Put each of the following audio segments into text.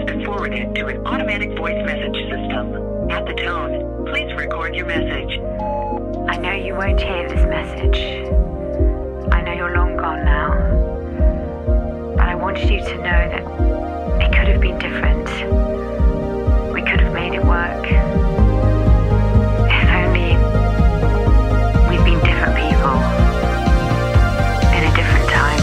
to forward it to an automatic voice message system. At the tone, please record your message. I know you won't hear this message. I know you're long gone now. But I wanted you to know that it could have been different. We could have made it work. If only we'd been different people in a different time.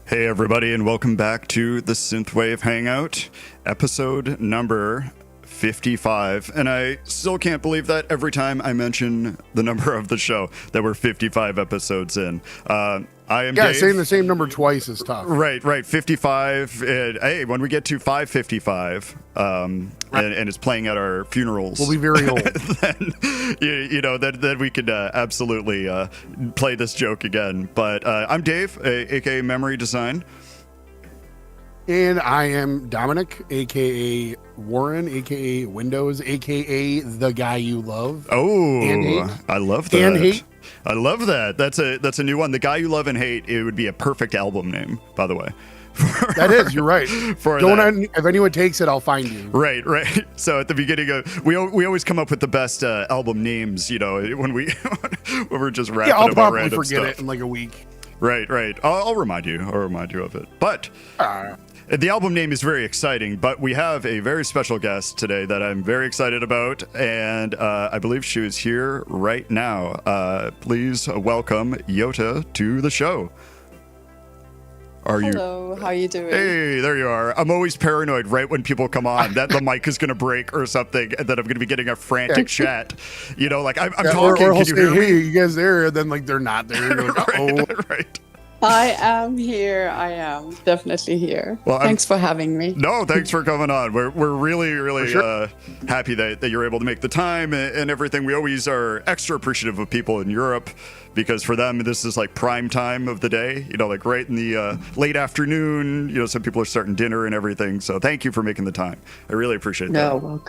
Hey everybody, and welcome back to the Synthwave Hangout, episode number 55. And I still can't believe that every time I mention the number of the show that we're 55 episodes in. I am Dave. Saying the same number twice is tough. Right, 55. Hey, when we get to 555, and it's playing at our funerals, we'll be very old. then we could absolutely play this joke again. But I'm Dave, aka Memory Design. And I am Dominic, aka Woren, aka Windows, aka the guy you love. Oh, and hate. I love that. And hate. I love that. That's a new one. The Guy You Love and Hate. It would be a perfect album name, by the way. That is, you're right. If anyone takes it, I'll find you. Right. So at the beginning of we always come up with the best album names, when when we're just rapping I'll about probably random forget stuff. it in like a week. Right. I'll remind you. of it. But the album name is very exciting. But we have a very special guest today that I'm very excited about, and I believe she is here right now. Please welcome YOTA to the show. Hello, how are you doing? Hey, there you are. I'm always paranoid right when people come on that the mic is going to break or something, and that I'm going to be getting a frantic chat. I'm talking. Or Can you hear me? Hey, you guys there? And then like they're not there. You're like, Right. I am here. I am definitely here. Well, thanks for having me. No, thanks for coming on. We're really sure. Happy that you're able to make the time and everything. We always are extra appreciative of people in Europe, because for them this is like prime time of the day, like right in the late afternoon. Some people are starting dinner and everything. So thank you for making the time. I really appreciate that. No,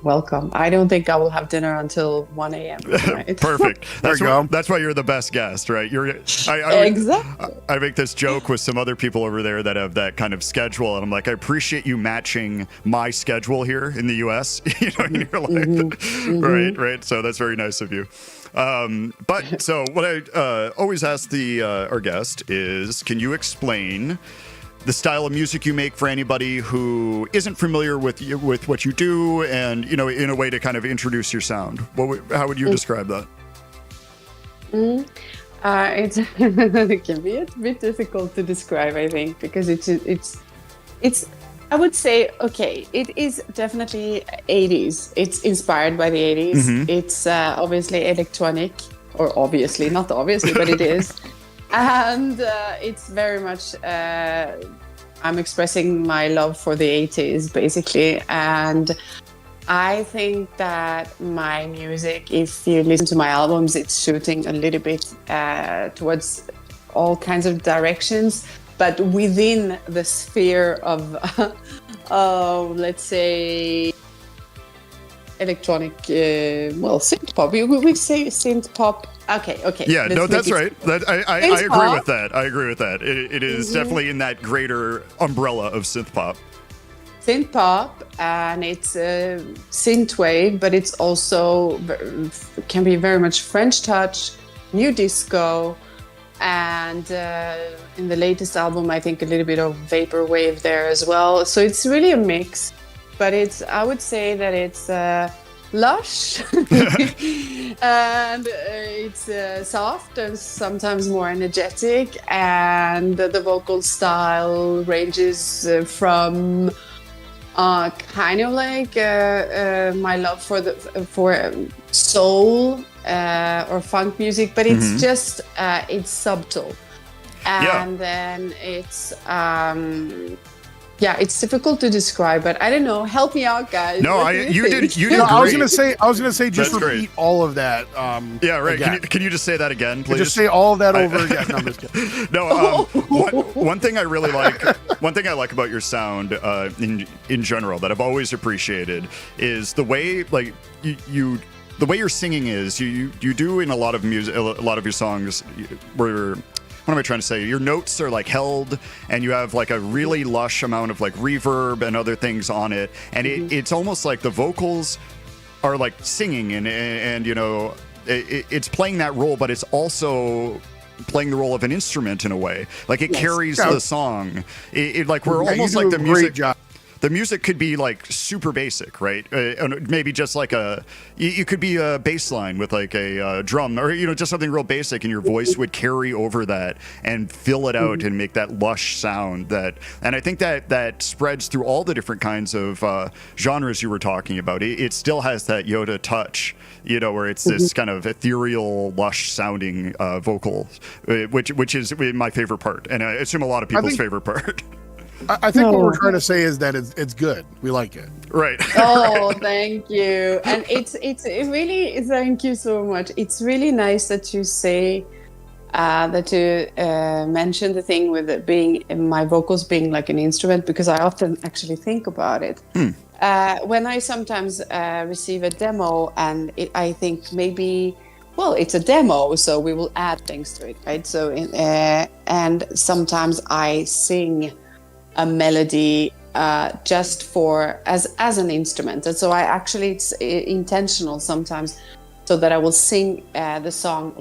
welcome. I don't think I will have dinner until 1 a.m. tonight. Perfect. That's why you're the best guest, right? Exactly. I make this joke with some other people over there that have that kind of schedule, and I'm like, I appreciate you matching my schedule here in the U.S. In your life, right. So that's very nice of you. But so what I always ask our guest is, can you explain the style of music you make for anybody who isn't familiar with what you do, and in a way to kind of introduce your sound? How would you describe that? It can be a bit difficult to describe, I think, because it's I would say, okay, it is definitely 80s. It's inspired by the 80s. Mm-hmm. It's obviously electronic, or obviously, not obviously, but it is. And it's very much, I'm expressing my love for the 80s, basically. And I think that my music, if you listen to my albums, it's shooting a little bit towards all kinds of directions, but within the sphere of, let's say, electronic, synth pop. We say synth pop. Okay. Yeah, no, that's right. I agree with that. I agree with that. It is definitely in that greater umbrella of synth pop. Synth pop, and it's synthwave, but it's also can be very much French touch, new disco, and in the latest album, I think a little bit of vaporwave there as well. So it's really a mix, but I would say that it's lush and it's soft and sometimes more energetic, and the vocal style ranges from kind of like my love for soul or funk music, but it's just it's subtle, and then it's it's difficult to describe, but I don't know. Help me out, guys. No, you did great. I was gonna say just That's repeat great. all of that. Yeah, right. Again. Can you just say that again, please? Just say all of that over again. No, I'm just kidding. No, one thing I really like, one thing I like about your sound in general that I've always appreciated is the way like you the way your singing is. You do in a lot of music, a lot of your songs where. What am I trying to say? Your notes are like held, and you have like a really lush amount of like reverb and other things on it, and it's almost like the vocals are like singing, and you know it's playing that role, but it's also playing the role of an instrument in a way. Like it carries the song. It like we're almost like the music. Job. The music could be like super basic, right? Maybe just like you could be a bass line with like a drum, or just something real basic, and your voice would carry over that and fill it out and make that lush sound. And I think that spreads through all the different kinds of genres you were talking about. It still has that YOTA touch, where it's this kind of ethereal, lush sounding vocal, which is my favorite part, and I assume a lot of people's favorite part. I think what we're trying to say is that it's good. We like it. Right. Oh, thank you. And it really, thank you so much. It's really nice that you say that you mention the thing with it being my vocals being like an instrument, because I often actually think about it. When I sometimes receive a demo, and I think maybe well, it's a demo, so we will add things to it, right? So, and sometimes I sing a melody just for as an instrument, and so it's intentional sometimes, so that I will sing the song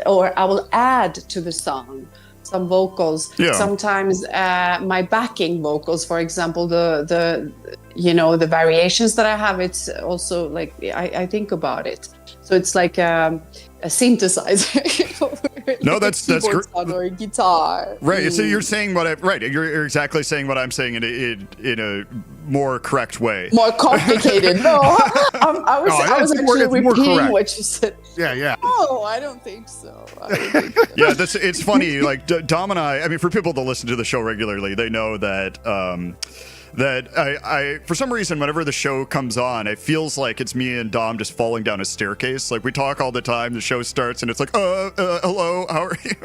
or I will add to the song some vocals. Yeah. Sometimes my backing vocals, for example, the variations that I have, it's also like I think about it. So it's like a synthesizer. No, that's great. Or a guitar. Right. So you're saying you're exactly saying what I'm saying in a more correct way. More complicated. No, I was actually repeating what you said. Yeah. No, I don't think so. Yeah, it's funny. Like Dom and I mean, for people that listen to the show regularly, they know that that I for some reason, whenever the show comes on, it feels like it's me and Dom just falling down a staircase. Like we talk all the time, the show starts and it's like, hello, how are you?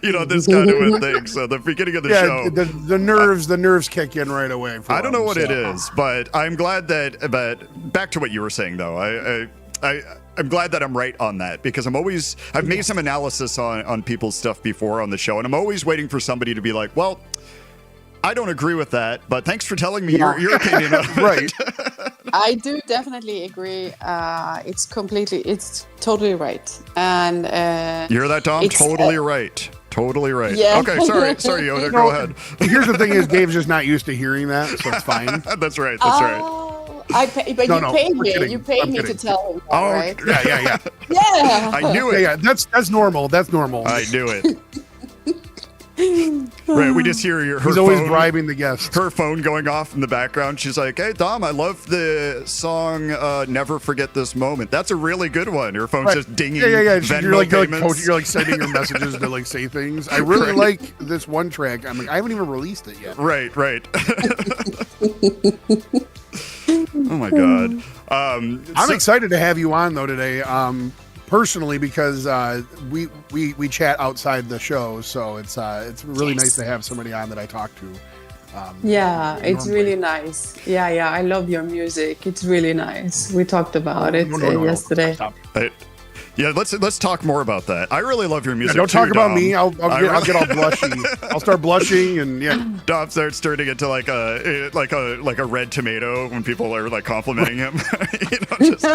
You know, this kind of a thing. So the beginning of the show, the nerves kick in right away. I don't know what it is, but I'm glad but back to what you were saying though. I'm glad that I'm right on that, because I've made some analysis on people's stuff before on the show, and I'm always waiting for somebody to be like, well, I don't agree with that, but thanks for telling me your opinion on it. Right. I do definitely agree. It's totally right. And you hear that, Dom? Totally right. Totally right. Yeah. Okay, sorry, Yoda, go ahead. Here's the thing: is Dave's just not used to hearing that, so it's fine. That's right. You paid me to tell him that, right? Yeah. Yeah. I knew it. Yeah, that's normal. That's normal. I knew it. Right, we just hear her He's always bribing the guests. Her phone going off in the background. She's like, hey, Dom, I love the song Never Forget This Moment. That's a really good one. Her phone's just dinging. Yeah. Venmo payments. You're like sending your messages to like say things. I really like this one track. I'm like, I haven't even released it yet. Right. Oh my God. I'm excited to have you on though today. Personally, because we chat outside the show, so it's really nice to have somebody on that I talk to. It's really nice. Yeah, I love your music. It's really nice. We talked about it yesterday. Yeah, let's talk more about that. I really love your music. Don't talk too, about Dom. me. I'll get all blushy. I'll start blushing and Dom starts turning into like a red tomato when people are like complimenting him. Just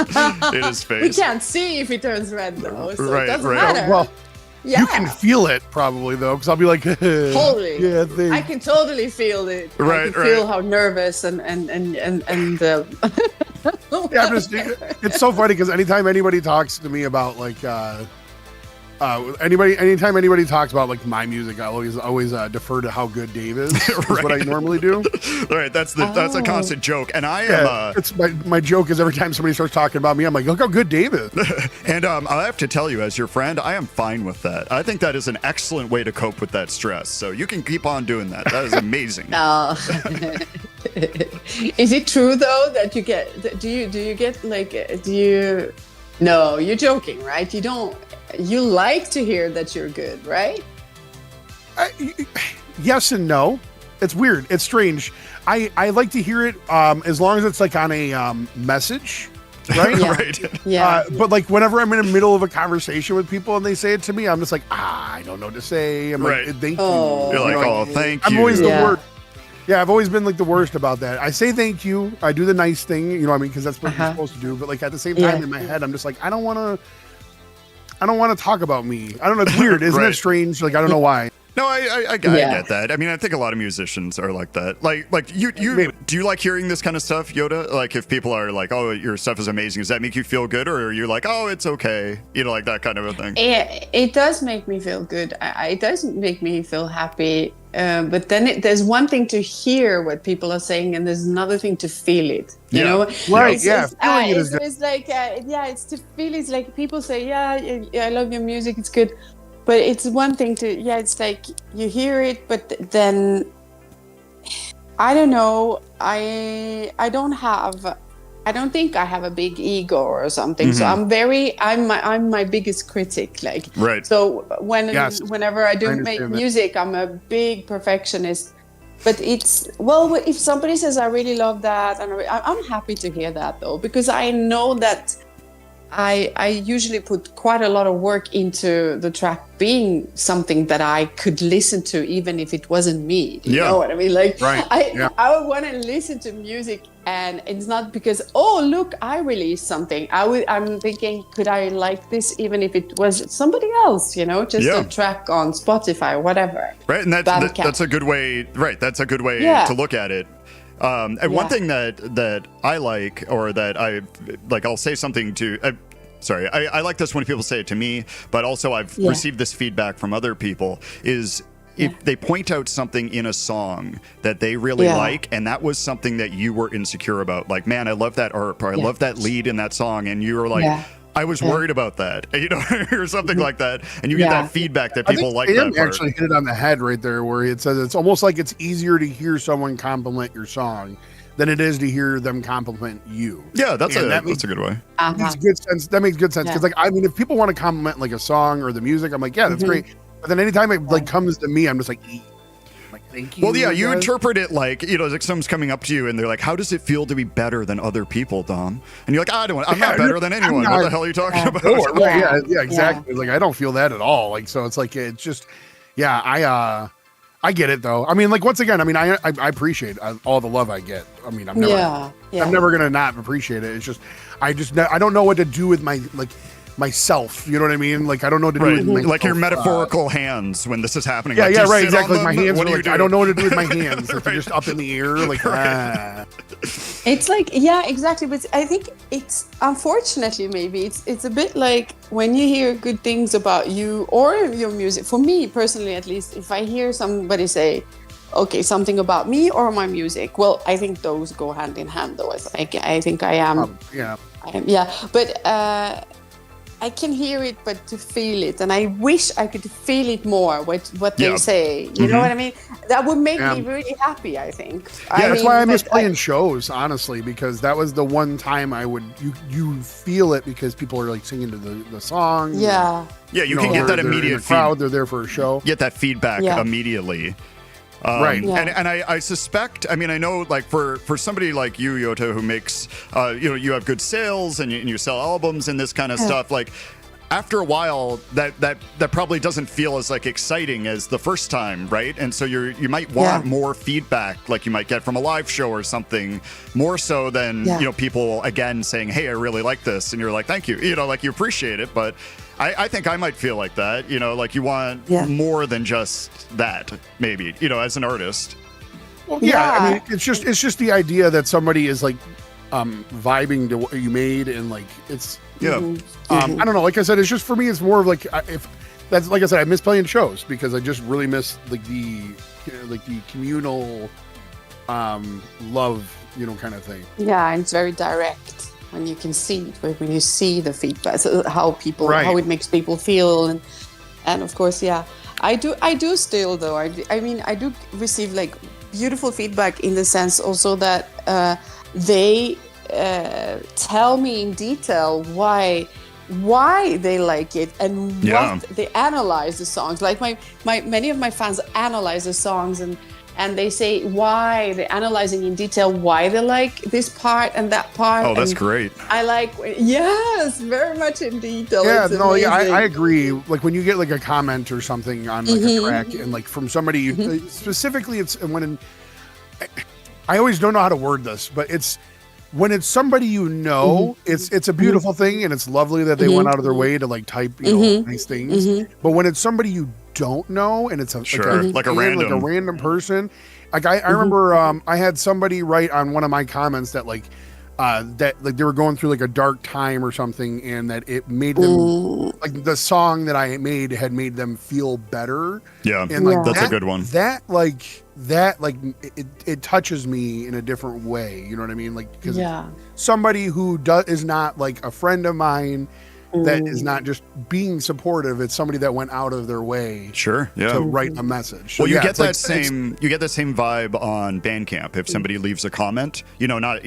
in his face. We can't see if he turns red though, so it doesn't right. matter. Well, you can feel it probably though, because I'll be like, totally. Yeah, I can totally feel it. I can feel how nervous and yeah, it's so funny because anytime anybody talks to me about like anytime anybody talks about like my music, I always defer to how good Dave is. Is what I normally do. Right, that's a constant joke, and I am. It's my joke is every time somebody starts talking about me, I'm like, look how good Dave is. And I have to tell you, as your friend, I am fine with that. I think that is an excellent way to cope with that stress. So you can keep on doing that. That is amazing. Is it true though that you get? Do you get like? No, you're joking, right? You don't. You like to hear that you're good, right? Yes and no. It's weird. It's strange. I like to hear it as long as it's like on a message, right? Right. Yeah. But like whenever I'm in the middle of a conversation with people and they say it to me, I'm just like, I don't know what to say. I'm like, thank you. You're like, thank you. I'm always the worst. Yeah, I've always been like the worst about that. I say thank you. I do the nice thing, you know what I mean? Because that's what you're supposed to do. But like at the same time in my head, I'm just like, I don't want to talk about me. I don't know. It's weird. Isn't it strange? Like, I don't know why. No, I get that. I mean, I think a lot of musicians are like that. Like you do you like hearing this kind of stuff, Yoda? Like if people are like, oh, your stuff is amazing, does that make you feel good? Or are you like, oh, it's okay? You know, like that kind of a thing. It does make me feel good. It does make me feel happy. But then there's one thing to hear what people are saying, and there's another thing to feel it. You know, right? It's like it's to feel. It's like people say, I love your music. It's good. But it's one thing to, it's like you hear it, but then I don't know. I don't think I have a big ego or something. So I'm my biggest critic. Like, right. So whenever I do make music, I'm a big perfectionist. But if somebody says I really love that, and I'm happy to hear that though, because I know that I usually put quite a lot of work into the track being something that I could listen to, even if it wasn't me. You know what I mean? Like, I would want to listen to music, and it's not because, oh, look, I released something. I'm thinking, could I like this even if it was somebody else? You know, just a track on Spotify or whatever. Right, and that's a good way. Right, that's a good way to look at it. And one thing that I like, or that I like, I'll say something to. Sorry, I like this when people say it to me, but also I've received this feedback from other people, is if they point out something in a song that they really like, and that was something that you were insecure about, like, man, I love that art, or I love that lead in that song, and you were like, I was worried about that, you know, or something like that, and you get that feedback that people like that part. Actually hit it on the head right there, where it says it's almost like it's easier to hear someone compliment your song than it is to hear them compliment you. Yeah, that's a good way. That makes good sense. That makes good sense, because, like, I mean, if people want to compliment like a song or the music, I'm like, yeah, that's great. But then anytime it like comes to me, I'm just like, thank you. Well, yeah, you interpret it like, you know, like someone's coming up to you and they're like, how does it feel to be better than other people, Dom? And you're like, I'm not better than anyone. What the hell are you talking about? Yeah, exactly. Like, I don't feel that at all. Like, so it's like, it's just, I get it though. I mean, like, once again, I mean, I appreciate all the love I get. I mean, I'm never gonna not appreciate it. It's just, I don't know what to do with myself, you know what I mean? Like, I don't know what to do with myself. Like your metaphorical hands when this is happens. Yeah, right, exactly. Like my hands, like, I don't know what to do with my hands. Like, they're just up in the air, like, It's like, yeah, exactly. But I think it's, unfortunately, maybe it's a bit like when you hear good things about you or your music. For me personally, at least, if I hear somebody say, okay, something about me or my music, well, I think those go hand in hand, though. I think I am. But I can hear it, but to feel it, and I wish I could feel it more. What they say, you know what I mean? That would make me really happy, I think. Yeah, that's why I miss playing shows, honestly, because that was the one time I would you feel it, because people are like singing to the song. Yeah, you can get that immediate crowd. They're there for a show. Get that feedback immediately. Right. And I suspect, I mean, I know, like, for somebody like you, YOTA, who makes, you know, you have good sales and you sell albums and this kind of stuff, like, after a while, that probably doesn't feel as, like, exciting as the first time, right? And so you might want more feedback, like you might get from a live show or something, more so than, you know, people, again, saying, hey, I really like this. And you're like, thank you. You know, like, you appreciate it, but I think I might feel like that, you know, like you want more than just that, maybe, you know, as an artist. Well, I mean, it's just the idea that somebody is like vibing to what you made, and like it's I don't know. Like I said, it's just, for me, it's more of like, if that's, like I said, I miss playing shows because I just really miss like the communal love, you know, kind of thing. Yeah, and it's very direct. When you can see it, when you see the feedback, so how it makes people feel, and of course, I do still, though. I mean, I do receive like beautiful feedback in the sense also that they tell me in detail why they like it and what they analyze the songs. Like my many of my fans analyze the songs, and they say why they're analyzing in detail why they like this part and that part. Oh, that's great. I like, yes, very much in detail. Yeah, I agree. Like when you get like a comment or something on like a track, and like from somebody, specifically, it's when I always don't know how to word this, but it's when it's somebody you know, it's a beautiful thing, and it's lovely that they went out of their way to like type, you know, nice things. But when it's somebody you don't know, and it's a random person, like I remember I had somebody write on one of my comments that like they were going through like a dark time or something, and that it made them like the song that I made had made them feel better. Yeah, and like that's a good one. That it touches me in a different way. You know what I mean? Like, because somebody who is not like a friend of mine, that is not just being supportive. It's somebody that went out of their way Sure. Yeah. to write a message. So, Well, you yeah, get it's that like- same vibe on Bandcamp. If somebody leaves a comment, not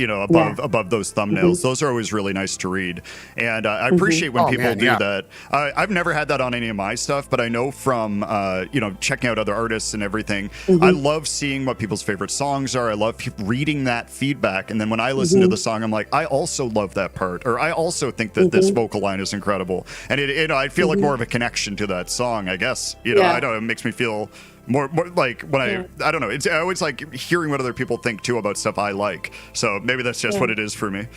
above those thumbnails, those are always really nice to read. And I appreciate when people do that. I've never had that on any of my stuff, but I know from checking out other artists and everything. I love seeing what people's favorite songs are. I love reading that feedback, and then when I listen to the song, I'm like, I also love that part, or I also think that this vocal line is incredible, and I feel like more of a connection to that song, I guess. I don't know, it makes me feel more like when I don't know, I always like hearing what other people think too about stuff I like, so maybe that's just what it is for me.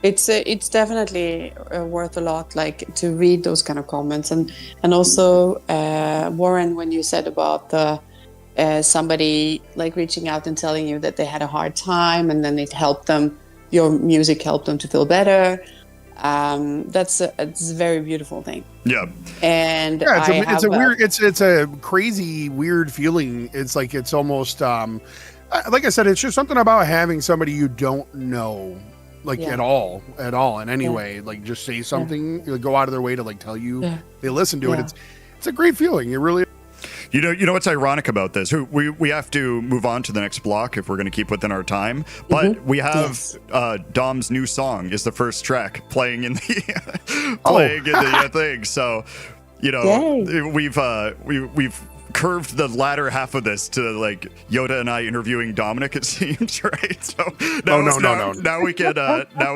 It's definitely worth a lot, like, to read those kind of comments, and also Woren, when you said about somebody like reaching out and telling you that they had a hard time and then it helped them, your music helped them to feel better. It's a very beautiful thing. Yeah. And it's a crazy, weird feeling. It's like, it's almost, like I said, it's just something about having somebody you don't know, like at all in any way, like just say something, go out of their way to like tell you they listen to it. It's a great feeling. It really. You know what's ironic about this? We have to move on to the next block if we're going to keep within our time. But we have Dom's new song is the first track playing in the thing. So, we've curved the latter half of this to like YOTA and I interviewing Dominic, it seems, right? So now we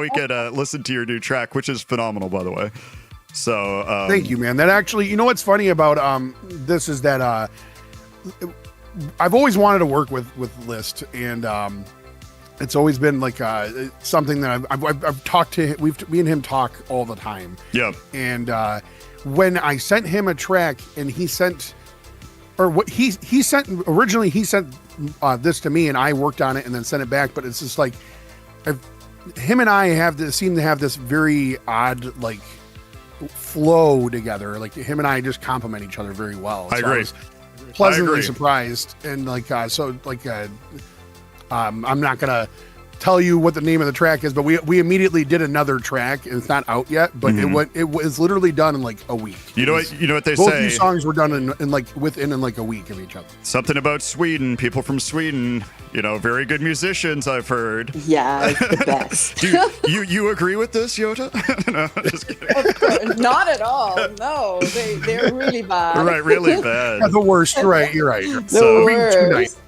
can listen to your new track, which is phenomenal, by the way. So thank you, man. That actually, what's funny about this is that I've always wanted to work with List, and it's always been like something that I've talked to. Me and him talk all the time. Yeah. And when I sent him a track, and he sent, or what he sent originally, he sent this to me, and I worked on it and then sent it back. But it's just like him and I seem to have this very odd like flow together. Like him and I just complement each other very well. I agree. I was pleasantly surprised, and I'm not gonna tell you what the name of the track is, but we immediately did another track, and it's not out yet, but it was literally done in like a week. You know what they both say? Both these songs were done in like a week of each other. Something about Sweden, people from Sweden, very good musicians, I've heard. Yeah, it's the best. Do you agree with this, YOTA? No, just kidding. Not at all. No, they're really bad. Right, really bad. Yeah, the worst. Right, you're right. The worst.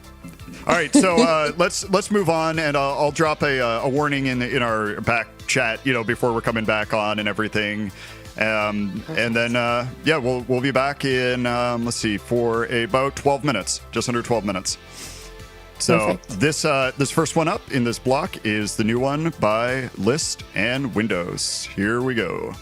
All right, so let's move on, and I'll drop a warning in our back chat, before we're coming back on and everything, and then we'll be back in for about 12 minutes, just under 12 minutes. So this first one up in this block is the new one by List and Windows. Here we go.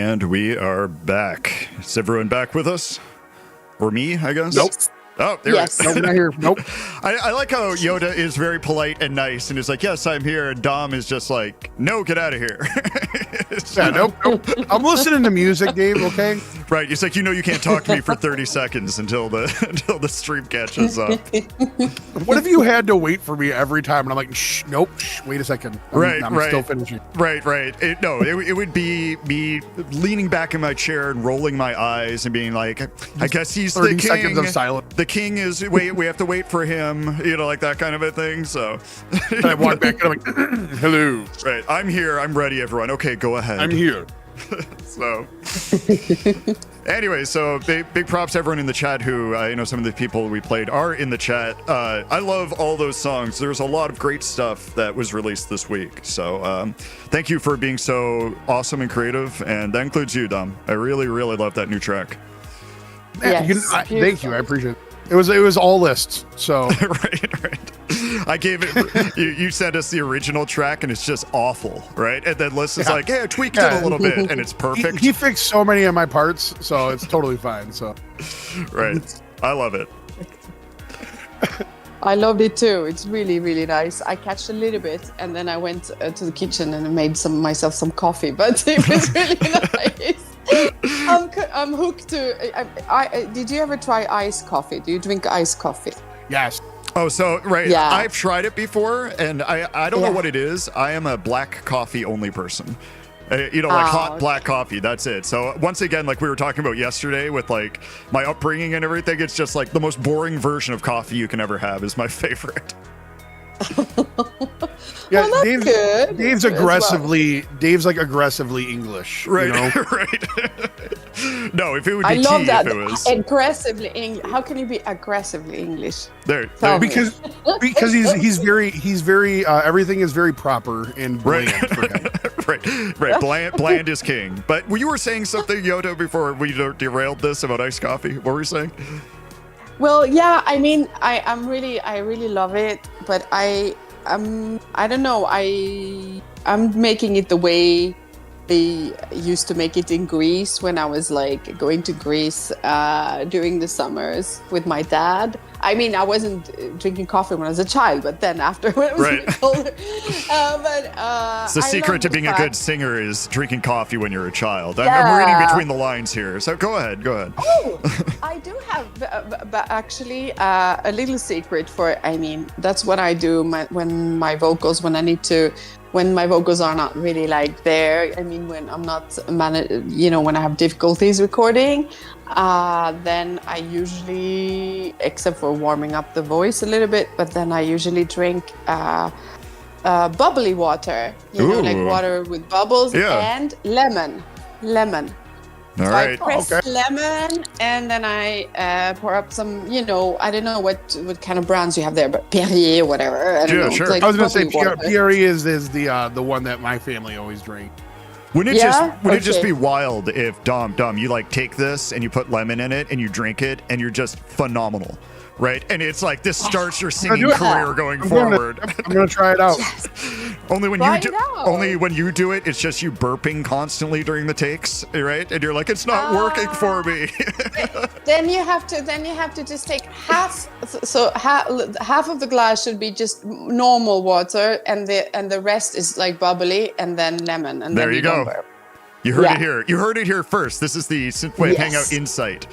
And we are back. Is everyone back with us? Or me, I guess? Nope. Oh, there Yes. it is. Nope, not here. Nope. I like how YOTA is very polite and nice and is like, yes, I'm here. And Dom is just like, no, get out of here. Yeah, nope. I'm listening to music, Dave, okay? Right. It's like, you can't talk to me for 30 seconds until the stream catches up. What if you had to wait for me every time? And I'm like, shh, nope, shh, wait a second. I'm still finishing. Right. It would be me leaning back in my chair and rolling my eyes and being like, I guess he's the 30 king. seconds of silence. The king is, we have to wait for him, like that kind of a thing. So And I walk back and I'm like, hello. right. I'm here. I'm ready, everyone. Okay, go ahead. I'm here. So anyway, so big props to everyone in the chat who, some of the people we played are in the chat. I love all those songs. There's a lot of great stuff that was released this week. So thank you for being so awesome and creative. And that includes you, Dom. I really, really love that new track. Yes, Thank you. I appreciate it. It was all lists. So right. I gave it. You sent us the original track, and it's just awful, right? And then Liz is like, "Hey, I tweaked it a little bit, and it's perfect." he fixed so many of my parts, so it's totally fine. So right, I love it. I loved it too. It's really, really nice. I catched a little bit, and then I went to the kitchen and made myself some coffee. But it was really nice. I'm hooked to. Did you ever try iced coffee? Do you drink iced coffee? yes. Oh, so right. Yeah. I've tried it before, and I don't know what it is. I am a black coffee only person. Hot black coffee. That's it. So once again, like we were talking about yesterday with like my upbringing and everything, it's just like the most boring version of coffee you can ever have is my favorite. Yeah, Well, that's good. Dave's As well. aggressively. Dave's like aggressively English. Right. You know? Right. No, if it would be I love tea, that. if it was Aggressively English. How can you be aggressively English? there. Tell me. Because he's very everything is very proper and bland for him. right. Bland is king. But you were saying something, YOTA, before we derailed this about iced coffee. What were you saying? Well, yeah. I mean, I really love it, but I don't know. I'm making it the way they used to make it in Greece when I was like going to Greece during the summers with my dad. I mean, I wasn't drinking coffee when I was a child, but then after when I was a bit older. It's the secret to being a good singer is drinking coffee when you're a child. I'm Yeah. reading between the lines here. So go ahead. Oh, I do have actually a little secret that's what I do when my vocals are not really like there. I mean, when I'm not when I have difficulties recording, then I usually, except for warming up the voice a little bit, but then I usually drink bubbly water, like water with bubbles and lemon. All So right. I press lemon, and then I pour up some, I don't know what kind of brands you have there, but Perrier or whatever. I don't know. Sure. It's like I was gonna say bubbly water. Pierre is the one that my family always drank. Wouldn't it Yeah? just Okay. be wild if Dom, you like take this and you put lemon in it and you drink it and you're just phenomenal, right? And it's like this starts your singing do it. career going forward. I'm gonna try it out. Only when Try you do, it out. only when you do it, it's just you burping constantly during the takes, right? And you're like, it's not working for me. Then you have to just take half. So half of the glass should be just normal water, and the rest is like bubbly, and then lemon, and There then you go. don't burp. You heard Yeah. it here. You heard it here first. This is the Synthwave Yes. Hangout Insight.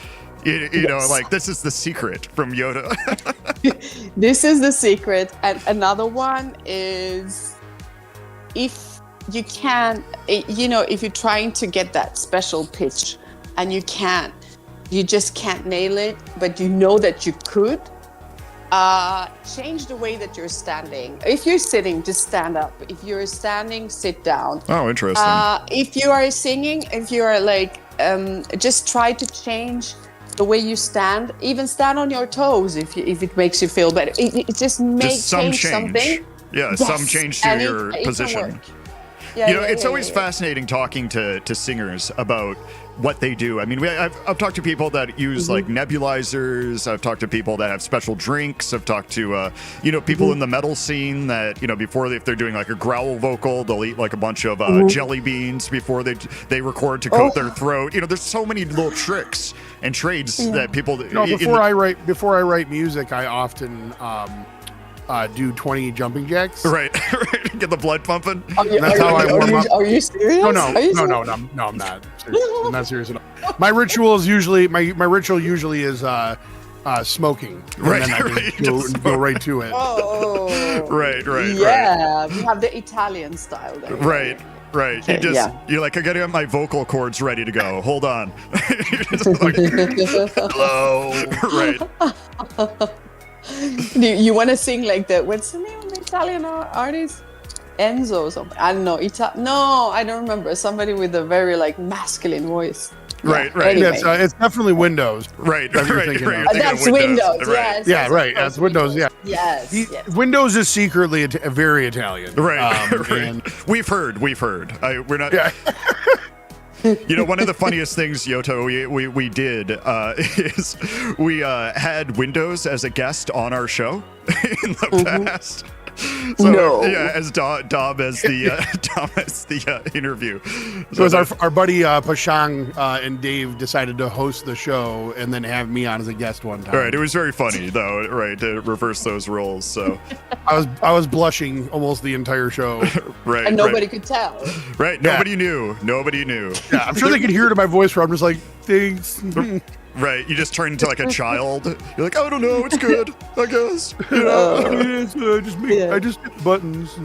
This is the secret from YOTA. This is the secret. And another one is if you can't, if you're trying to get that special pitch and you just can't nail it, but you know that you could, change the way that you're standing. If you're sitting, just stand up. If you're standing, sit down. Oh, interesting. If you are singing, if you are like, just try to change the way you stand. Even stand on your toes if it makes you feel better. It just makes some change something. Yeah, Yes, some change to and your it can position. work. It's always fascinating talking to singers about what they do. I mean, I've talked to people that use like nebulizers. I've talked to people that have special drinks. I've talked to people in the metal scene that before if they're doing like a growl vocal, they'll eat like a bunch of jelly beans before they record to coat their throat. There's so many little tricks and trades that people. Before I write music, I often do 20 jumping jacks. Right. Get the blood pumping. That's how I warm up. Are you serious? No, I'm not. I'm not serious at all. My ritual is usually my ritual usually is smoking. And then I just go right to it. Oh. Right. Yeah, we have the Italian style there. Right. Okay, You're like, I gotta get my vocal cords ready to go. Hold on. Like, hello. Right. You want to sing like what's the name of the Italian artist? Enzo or something. I don't know. No, I don't remember. Somebody with a very like masculine voice. Right. Anyway. It's definitely Windows. Right. That's Windows. Right. Yes. Yeah, right. That's Windows. Yeah. Yes. Windows is secretly very Italian. Right. And We've heard. We're not. Yeah. One of the funniest things, YOTA, we did is we had Windows as a guest on our show in the past. So, as Dom as the interview. So as our buddy Pashang and Dave decided to host the show and then have me on as a guest one time. Right, it was very funny though. Right, to reverse those roles. So I was blushing almost the entire show. Right, and nobody could tell. Right, nobody knew. Yeah, I'm sure they could hear it in my voice. Where I'm just like, thanks. Right, you just turn into like a child. You're like, I don't know, it's good, I guess. I just hit buttons.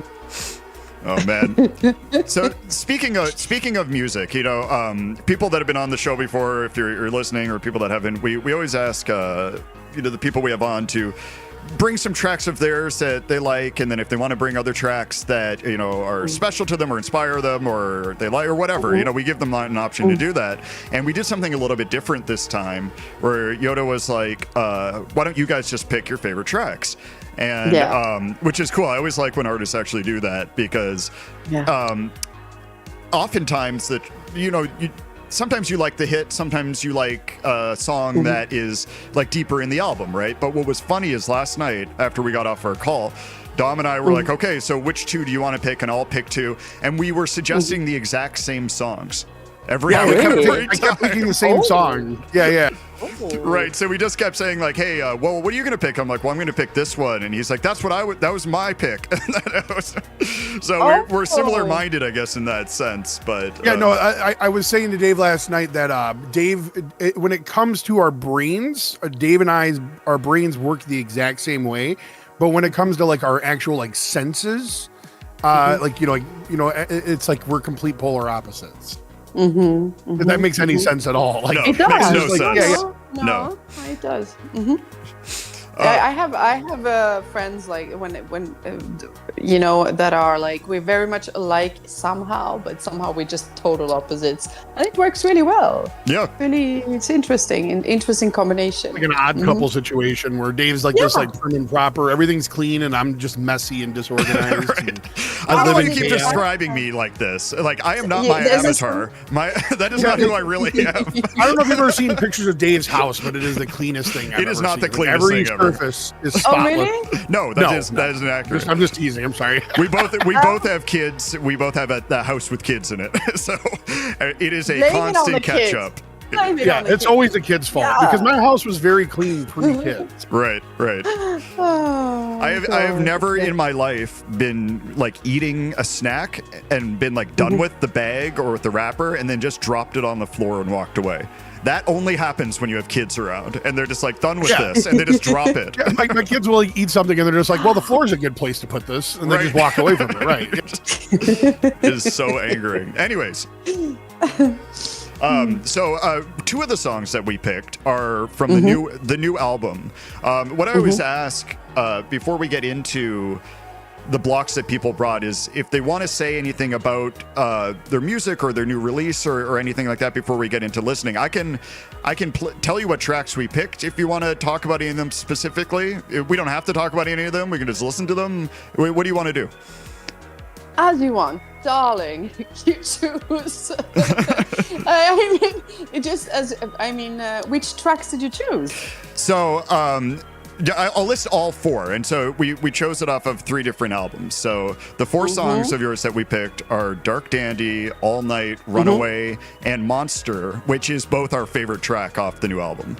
Oh man. So speaking of music, people that have been on the show before, if you're listening, or people that haven't, we always ask the people we have on to bring some tracks of theirs that they like, and then if they want to bring other tracks that are special to them or inspire them or they like or whatever, we give them an option to do that. And we did something a little bit different this time, where YOTA was like, why don't you guys just pick your favorite tracks? And which is cool. I always like when artists actually do that, because oftentimes that sometimes you like the hit, sometimes you like a song that is like deeper in the album, right? But what was funny is last night, after we got off our call, Dom and I were like, okay, so which two do you want to pick? And I'll pick two. And we were suggesting the exact same songs. Every I kept picking the same song. Yeah. Right, so we just kept saying like, hey, well, what are you going to pick? I'm like, well, I'm going to pick this one. And he's like, that's what that was my pick. So we're similar minded, I guess, in that sense. But I was saying to Dave last night that Dave, when it comes to our brains, Dave and our brains work the exact same way. But when it comes to like our actual like senses, it's like we're complete polar opposites. If that makes any sense at all. Like, no, it does. Makes no sense. No, it does. I have friends like when that are like, we're very much alike somehow, but somehow we're just total opposites, and it works really well. Yeah, really, it's interesting combination. Like an odd couple situation where Dave's like just like prim and proper, everything's clean, and I'm just messy and disorganized. Right. And I don't know why you keep describing me like this. Like, I am not my avatar. That is not who I really am. I don't know if you've ever seen pictures of Dave's house, but it is the cleanest thing I've ever seen. It is not the cleanest every thing ever. Surface is spotless. Oh, really? No, that isn't accurate. I'm just teasing. I'm sorry. We both have kids. We both have a house with kids in it. So it is a constant catch up. Yeah, it's always the kids' fault because my house was very clean pre-kids. Right. I have never in my life been like eating a snack and been like done with the bag or with the wrapper and then just dropped it on the floor and walked away. That only happens when you have kids around and they're just like done with this and they just drop it. Yeah, my kids will eat something and they're just like, well, the floor's a good place to put this. And they just walk away from it. Right. It is so angering. Anyways. So two of the songs that we picked are from the new album. What I always ask before we get into the blocks that people brought is if they want to say anything about their music or their new release or anything like that before we get into listening. I can tell you what tracks we picked if you want to talk about any of them specifically. We don't have to talk about any of them. We can just listen to them. What do you want to do? As you want, darling. You choose. I mean, which tracks did you choose? So, I'll list all 4. And so we chose it off of 3 different albums. So the 4 songs of yours that we picked are Dark Dandy, All Night, Runaway, and Monster, which is both our favorite track off the new album.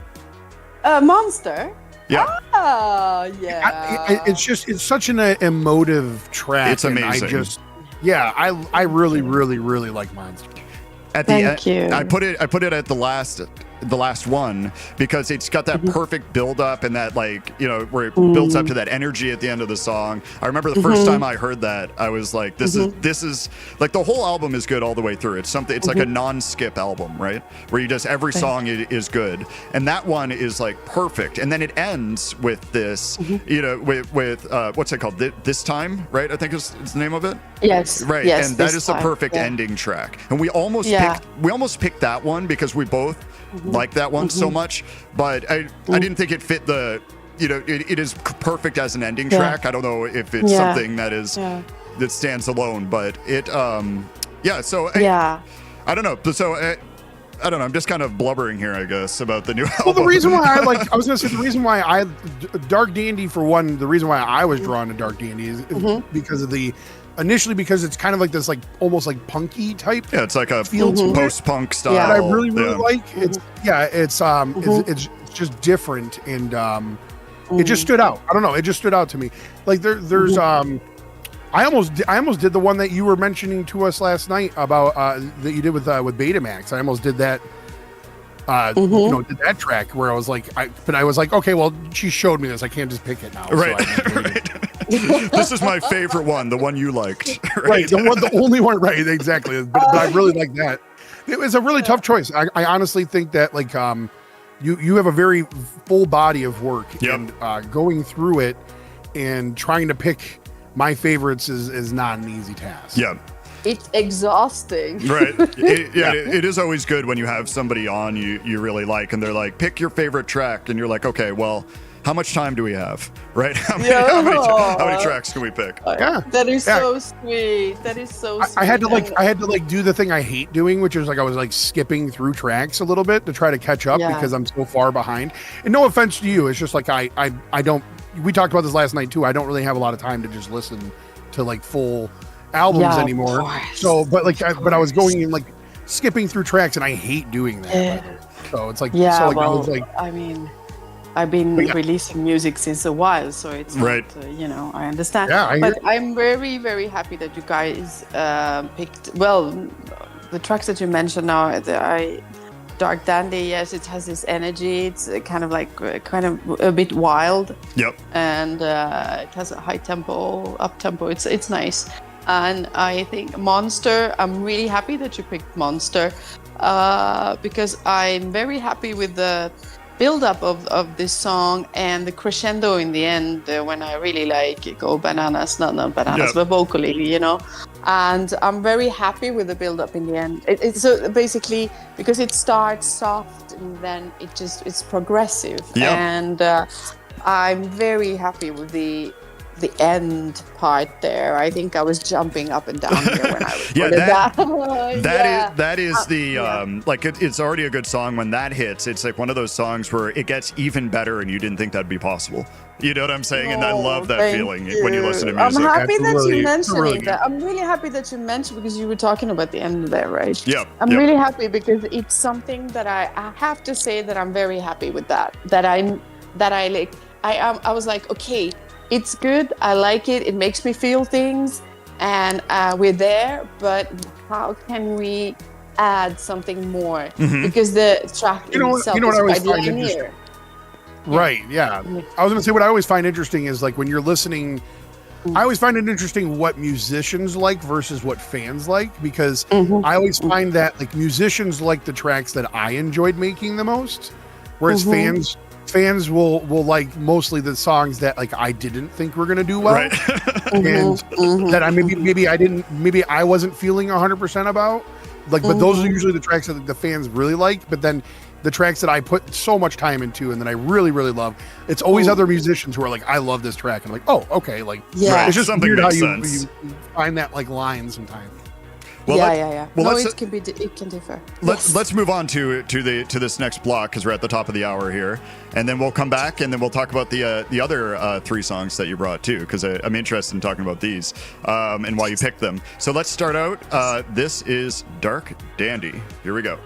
Monster? Yeah. Oh, yeah. It's such an emotive track. It's amazing. I really, really, really like Monster. Thank you. I put it at the last one because it's got that perfect build up and that, like, you know, where it builds up to that energy at the end of the song. I remember the first time I heard that, I was like, this is like, the whole album is good all the way through. It's something, it's like a non-skip album, right? Where you just, every song is good. And that one is like perfect. And then it ends with this, you know, with what's it called? This Time, right? I think is the name of it. Yes. Right. Yes, and that is the perfect ending track. And we almost picked that one because we both like that one so much, but I didn't think it fit the, you know, it is perfect as an ending track. I don't know if it's something that is that stands alone, but it so I don't know. So I don't know. I'm just kind of blubbering here, I guess, about the new album. Well, the reason why Dark Dandy, for one, the reason why I was drawn to Dark Dandy is because of initially because it's kind of like this, like almost like punky type. Yeah, it's like a post-punk style. That I really like. It's just different, and it just stood out. I don't know. It just stood out to me. Like there's I almost did the one that you were mentioning to us last night about that you did with Betamax. I almost did that. You know, did that track where I was like, I was like, okay, well, she showed me this. I can't just pick it now. Right. So This is my favorite one, the one you liked. Right. The only one. Right. Exactly. But I really like that. It was a really tough choice. I honestly think that, like, you have a very full body of work, and going through it and trying to pick my favorites is not an easy task. Yeah. It's exhausting. Right. It is always good when you have somebody on you really like, and they're like, pick your favorite track, and you're like, okay, well, how much time do we have? Right? How many tracks can we pick? Yeah. That is so sweet. That is so sweet. I had to do the thing I hate doing, which is like I was like skipping through tracks a little bit to try to catch up because I'm so far behind. And no offense to you, it's just like I don't. We talked about this last night too. I don't really have a lot of time to just listen to like full albums anymore. So, but I was going in like skipping through tracks, and I hate doing that. So it's like, I mean, I've been releasing music since a while, so it's not, you know, I understand. But I'm very, very happy that you guys picked, well, the tracks that you mentioned now. Dark Dandy, yes, it has this energy. It's kind of a bit wild. Yep. And it has a high tempo, up tempo. It's nice. And I think Monster, I'm really happy that you picked Monster because I'm very happy with the build-up of this song and the crescendo in the end when I really like go bananas, not bananas, but vocally, you know. And I'm very happy with the build-up in the end. It's so basically because it starts soft and then it's progressive. Yep. And I'm very happy with the end part there. I think I was jumping up and down here when I was that is the like it's already a good song. When that hits, it's like one of those songs where it gets even better and you didn't think that'd be possible. You know what I'm saying? And I love that feeling when you listen to music. I'm happy that you mentioned that. I'm really happy that you mentioned because you were talking about the end there, right? Yeah. I'm really happy because it's something that I have to say that I'm very happy with that. I was like, okay, it's good. I like it. It makes me feel things, and we're there. But how can we add something more? Because the track itself is quite linear. Right. Yeah. I was gonna say what I always find interesting is like when you're listening. I always find it interesting what musicians like versus what fans like, because I always find that like musicians like the tracks that I enjoyed making the most, whereas fans will like mostly the songs that like I didn't think were gonna do well, and that maybe I wasn't feeling 100% about. Like, but those are usually the tracks that the fans really like. But then the tracks that I put so much time into and that I really, really love, it's always other musicians who are like, I love this track. And I'm like, oh, okay. Like, it's just something weird how sense. you find that like line sometimes. Well, yeah. Well, No, it can differ. Let's move on to this next block because we're at the top of the hour here, and then we'll come back and then we'll talk about the other 3 songs that you brought too, because I'm interested in talking about these and why you picked them. So let's start out. This is Dark Dandy. Here we go.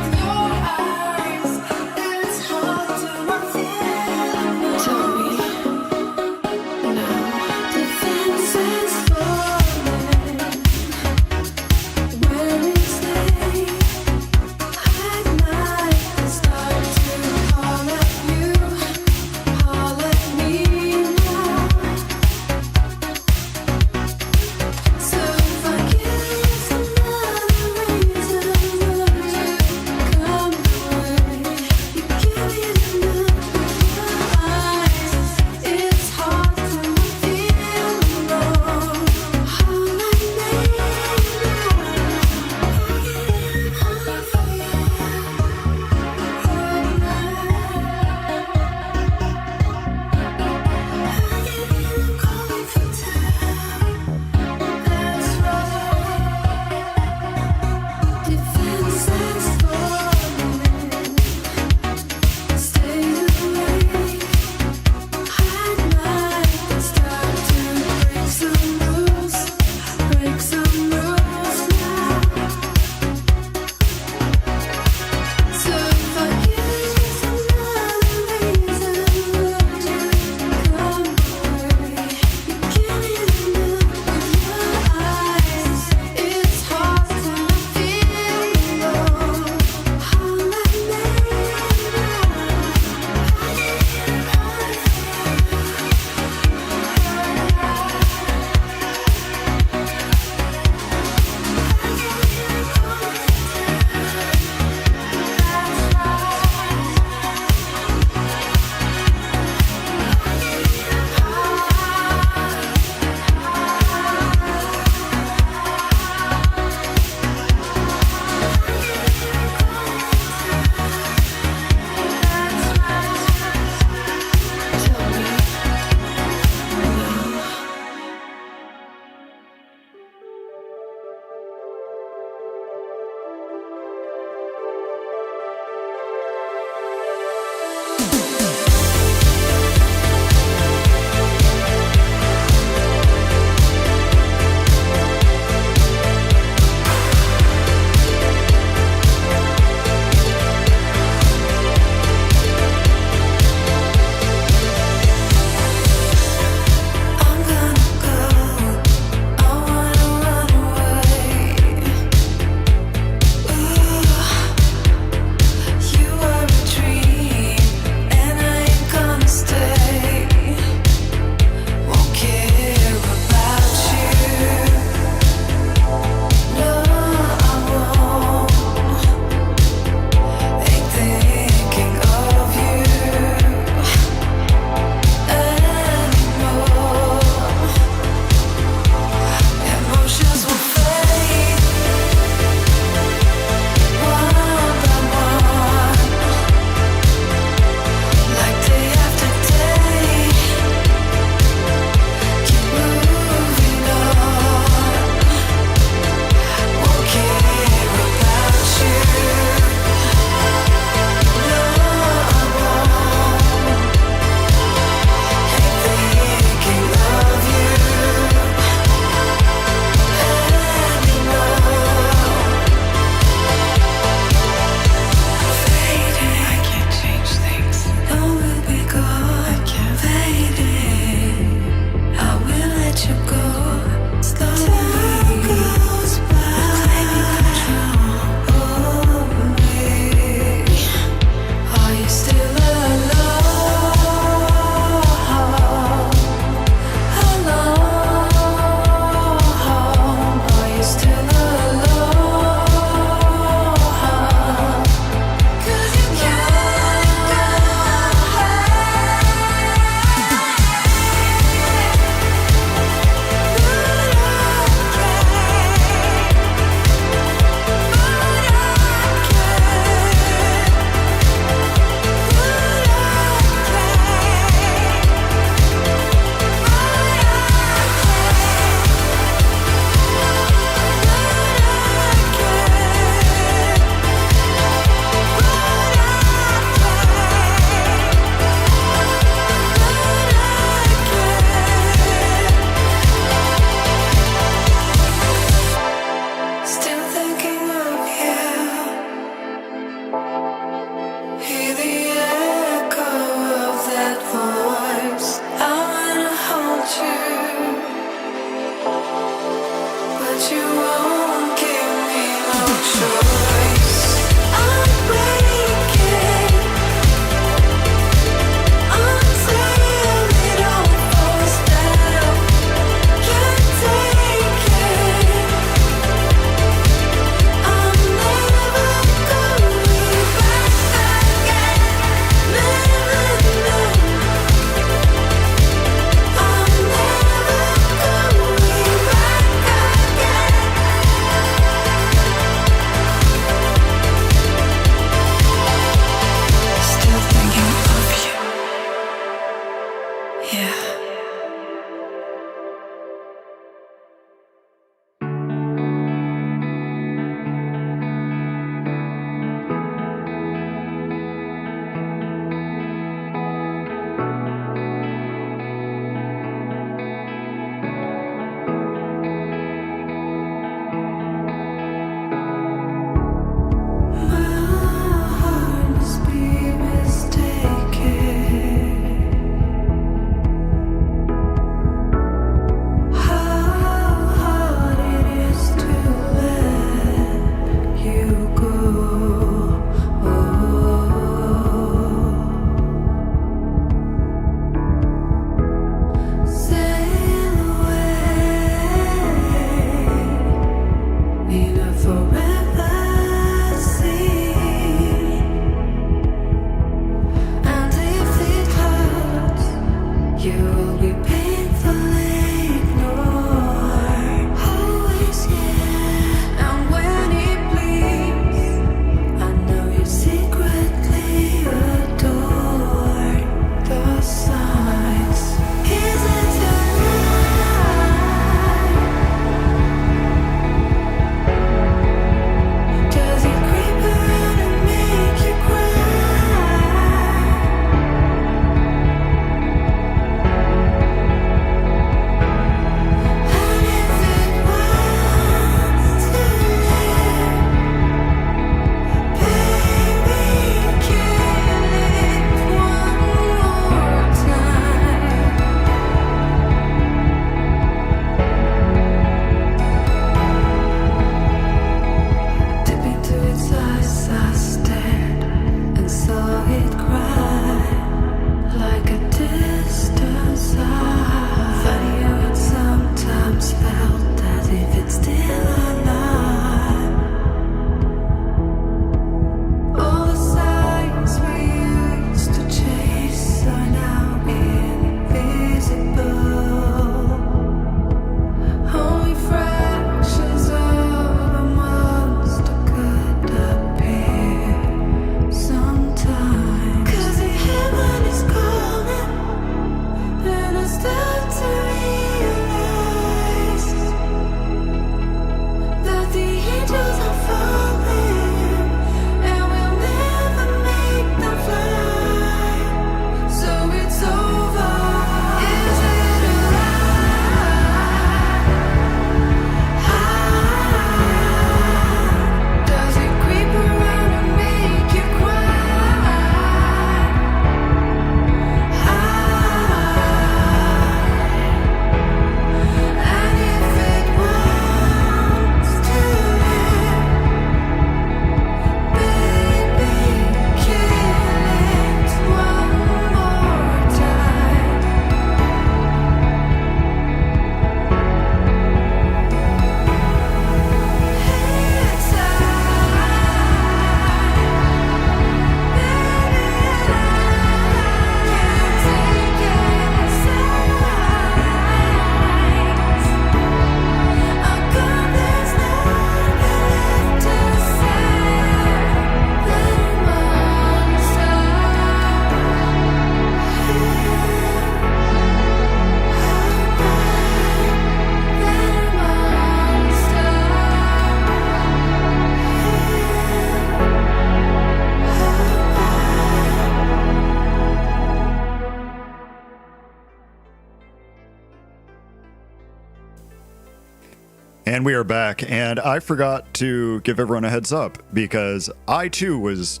And we are back, and I forgot to give everyone a heads up because I too was,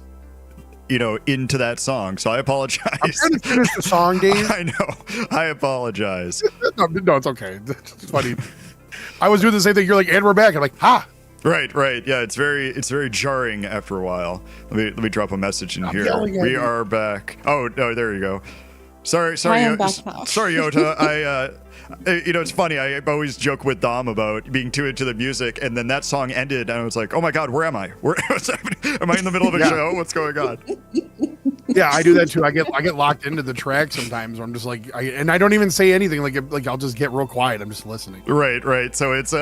into that song, so I apologize. I'm trying to finish the song, Dave. I know. I apologize. No, it's okay. It's funny. I was doing the same thing. You're like, and we're back. I'm like, ha. Right. Yeah, it's very jarring after a while. Let me drop a message in here. We are back. Oh no, there you go. Sorry, YOTA. It's funny. I always joke with Dom about being too into the music, and then that song ended, and I was like, "Oh my God, where am I? What's happening? Am I in the middle of a show? What's going on?" Yeah, I do that too. I get locked into the track sometimes. Where I'm just like, and I don't even say anything. Like I'll just get real quiet. I'm just listening. Right. So it's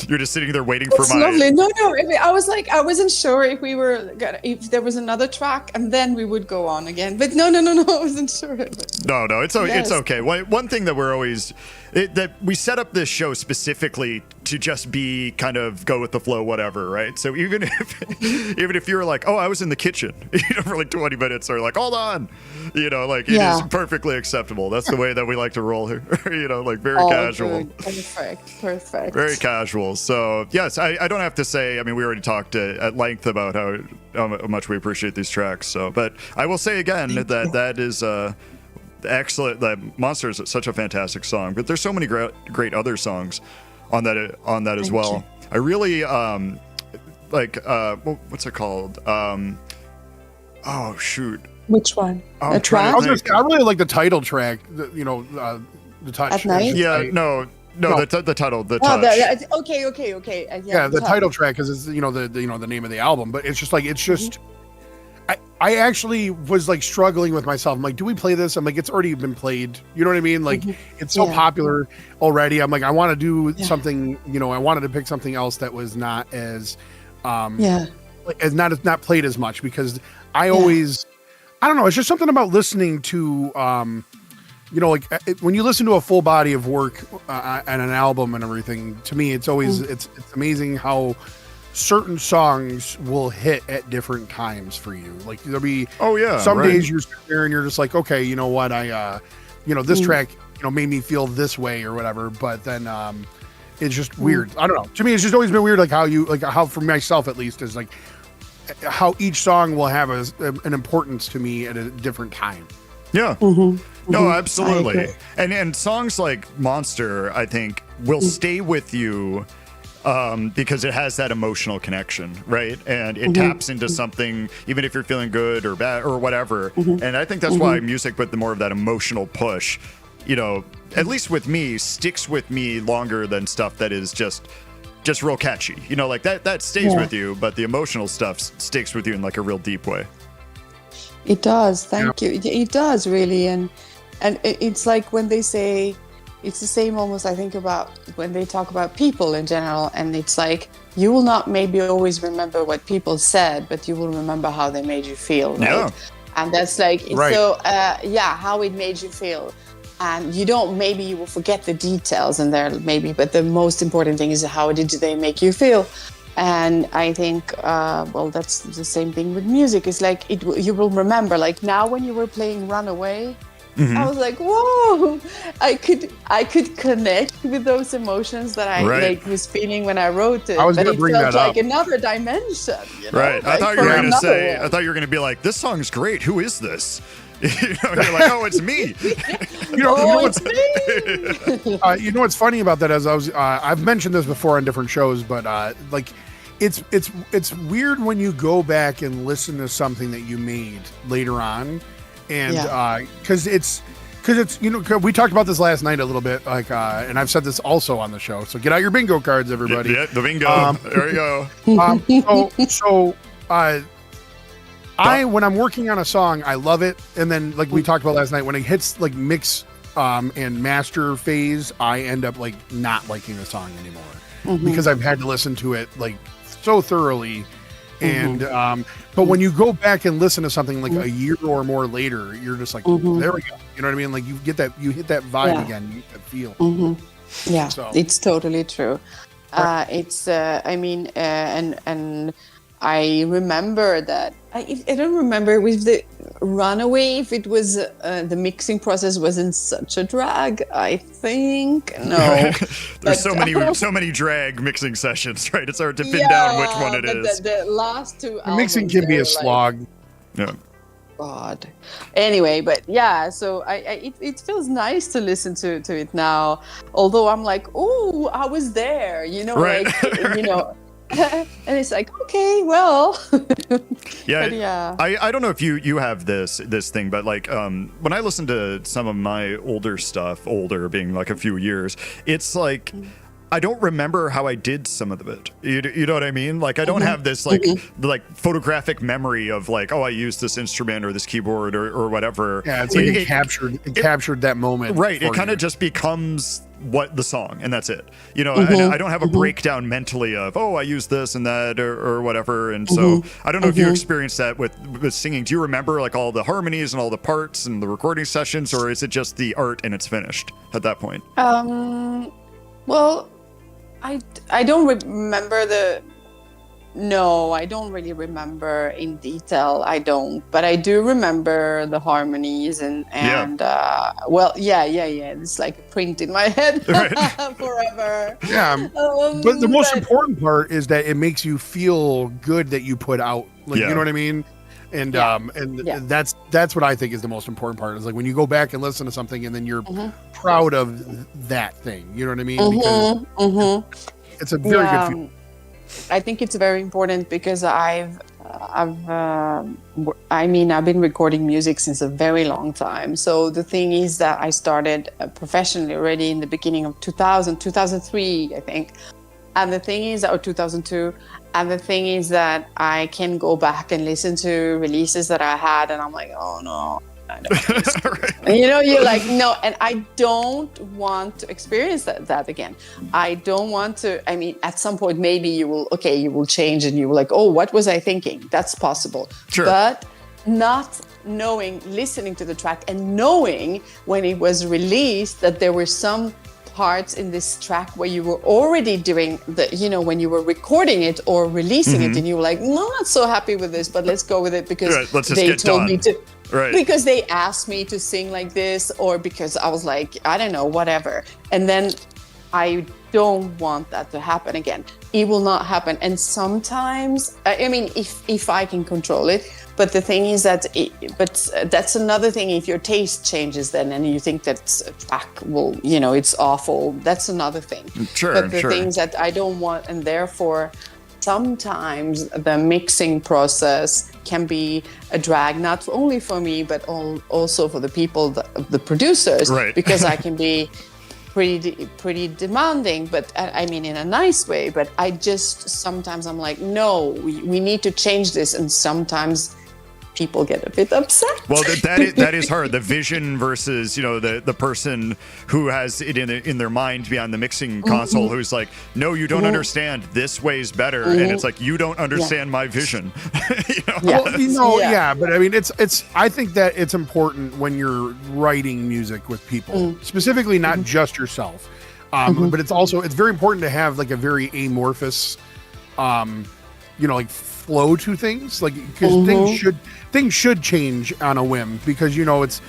you're just sitting there waiting for my. Lovely. No. I was like, I wasn't sure if there was another track, and then we would go on again. But no. I wasn't sure. No. It's okay. One thing that we're always that we set up this show specifically to just be kind of go with the flow, whatever, right? So even if you're like, oh, I was in the kitchen, for like 20 minutes, or like, hold on, it is perfectly acceptable. That's the way that we like to roll here, like very casual. Good. Perfect. Very casual. So yes, I don't have to say. I mean, we already talked at length about how much we appreciate these tracks. So, but I will say again that is. Excellent. That Monster is such a fantastic song, but there's so many great other songs on that as well. I really what's it called? Oh shoot. Which one? A track? I really like the title track. The touch. At night? Yeah. No. The title. The touch. Okay. Yeah, the title track because it's the name of the album, but it's just like I actually was like struggling with myself. I'm like, do we play this? I'm like, it's already been played. You know what I mean? Like, it's so popular already. I'm like, I want to do something. I wanted to pick something else that was not as, as not played as much because I always, I don't know. It's just something about listening to, when you listen to a full body of work and an album and everything. To me, it's always it's amazing how certain songs will hit at different times for you. Like there'll be some days you're sitting there and you're just like, okay, you know what, I this track made me feel this way or whatever, but then it's just weird. I don't know, to me it's just always been weird, like how for myself at least is like how each song will have an importance to me at a different time. No, absolutely. And songs like Monster, I think, will stay with you because it has that emotional connection, right? And it taps into something, even if you're feeling good or bad or whatever. And I think that's why music with the more of that emotional push, at least with me, sticks with me longer than stuff that is just real catchy. Like that stays with you, but the emotional stuff sticks with you in like a real deep way. It does. Thank you. It does really. And it's like when they say, it's the same almost, I think, about when they talk about people in general, and it's like you will not maybe always remember what people said, but you will remember how they made you feel, right? Yeah. And that's like, so how it made you feel. And you will forget the details in there maybe, but the most important thing is how did they make you feel? And I think, that's the same thing with music. It's like you will remember, like now when you were playing Runaway, I was like, whoa, I could connect with those emotions that I was feeling when I wrote it. I was going to bring that up. Like another dimension. Right. I thought you were going to be like, this song's great. Who is this? You're like, oh, it's me. You know what's funny about that is I've mentioned this before on different shows, but it's weird when you go back and listen to something that you made later on. And because we talked about this last night a little bit, like, and I've said this also on the show. So get out your bingo cards, everybody. Yeah, the bingo. There you go. When I'm working on a song, I love it, and then like we talked about last night, when it hits like mix and master phase, I end up like not liking the song anymore because I've had to listen to it like so thoroughly. And but when you go back and listen to something like a year or more later, you're just like, there we go. You know what I mean? Like you hit that vibe again, you get that feel. Yeah, so. It's totally true. It's and I remember that I don't remember with Runaway, if it was the mixing process wasn't such a drag, I think. No. There's so many drag mixing sessions, right? It's hard to pin down which one it is. The last two albums, Mixing can be a slog. Yeah. God. Anyway, but yeah, so it feels nice to listen to it now. Although I'm like, oh, I was there, Right. like, and it's like, okay, well. Yeah. But yeah. I don't know if you have this thing, but like when I listen to some of my older stuff, older being like a few years, it's like I don't remember how I did some of it. You know what I mean? Like I don't have this like photographic memory of like, oh, I used this instrument or this keyboard or whatever. Yeah, it's like it captured that moment. Right. It kind of just becomes what the song, and that's it. And I don't have a breakdown mentally of, oh, I use this and that or whatever. And so I don't know if you experienced that with singing. Do you remember like all the harmonies and all the parts and the recording sessions, or is it just the art and it's finished at that point? Well, I don't remember No, I don't really remember in detail. I don't, but I do remember the harmonies and well, yeah. It's like a print in my head forever. Yeah, but the most important part is that it makes you feel good that you put out. Like, you know what I mean? And that's what I think is the most important part. Is like when you go back and listen to something, and then you're proud of that thing. You know what I mean? Because it's a very good feeling. I think it's very important because I've been recording music since a very long time. So the thing is that I started professionally already in the beginning of 2003, I think. And the thing is, or 2002. And the thing is that I can go back and listen to releases that I had, and I'm like, oh no. I don't you're like, no, and I don't want to experience that again. I don't want to. I mean, at some point, maybe you will change, and you will like, oh, what was I thinking? That's possible. Sure. But not listening to the track and knowing when it was released that there were some parts in this track where you were already doing when you were recording it or releasing it, and you were like, no, I'm not so happy with this, but let's go with it because they told me to. Right. Because they asked me to sing like this, or because I was like, I don't know, whatever. And then I don't want that to happen again. It will not happen. And sometimes, I mean, if I can control it, but the thing is that, that's another thing. If your taste changes then, and you think that a track will, it's awful, that's another thing. Sure, but the things that I don't want, and therefore, sometimes the mixing process can be a drag, not only for me, but also for the people, the producers, because I can be pretty demanding, but I mean in a nice way. But I just sometimes I'm like, no, we need to change this, and sometimes people get a bit upset. Well, that is hard. The vision versus the person who has it in their mind beyond the mixing console, who's like, no, you don't understand. This way's better, and it's like, you don't understand my vision. But I mean, it's. I think that it's important when you're writing music with people, specifically not just yourself, but it's very important to have like a very amorphous, like flow to things, like because things should change on a whim, because it's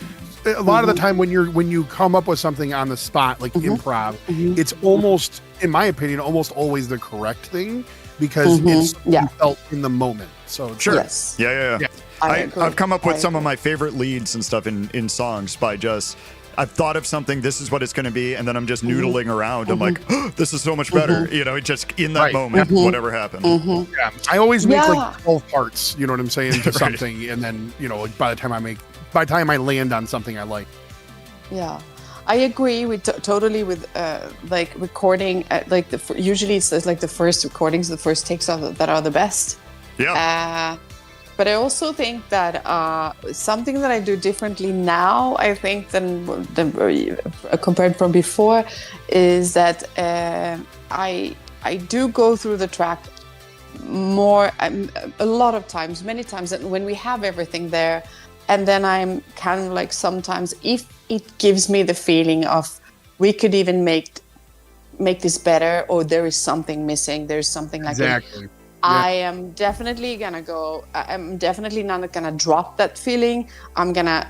a lot of the time when you come up with something on the spot, like improv, it's almost, in my opinion, almost always the correct thing, because it's felt in the moment. So sure. Yes. Yeah. I've come up with some of my favorite leads and stuff in songs by just, I've thought of something, this is what it's going to be, and then I'm just noodling around. I'm like, oh, this is so much better. Just in that moment, whatever happened. Yeah. I always make like 12 parts, you know what I'm saying, to something, and then, like by the time I land on something I like. Yeah. I agree with totally with like recording, usually it's like the first recordings, the first takes that are the best. Yeah. But I also think that something that I do differently now, I think, than compared from before, is that I do go through the track more, a lot of times, many times, when we have everything there, and then I'm kind of like, sometimes if it gives me the feeling of we could even make this better, or there is something missing, there's something like exactly. I am definitely gonna go. I'm definitely not gonna drop that feeling. I'm gonna,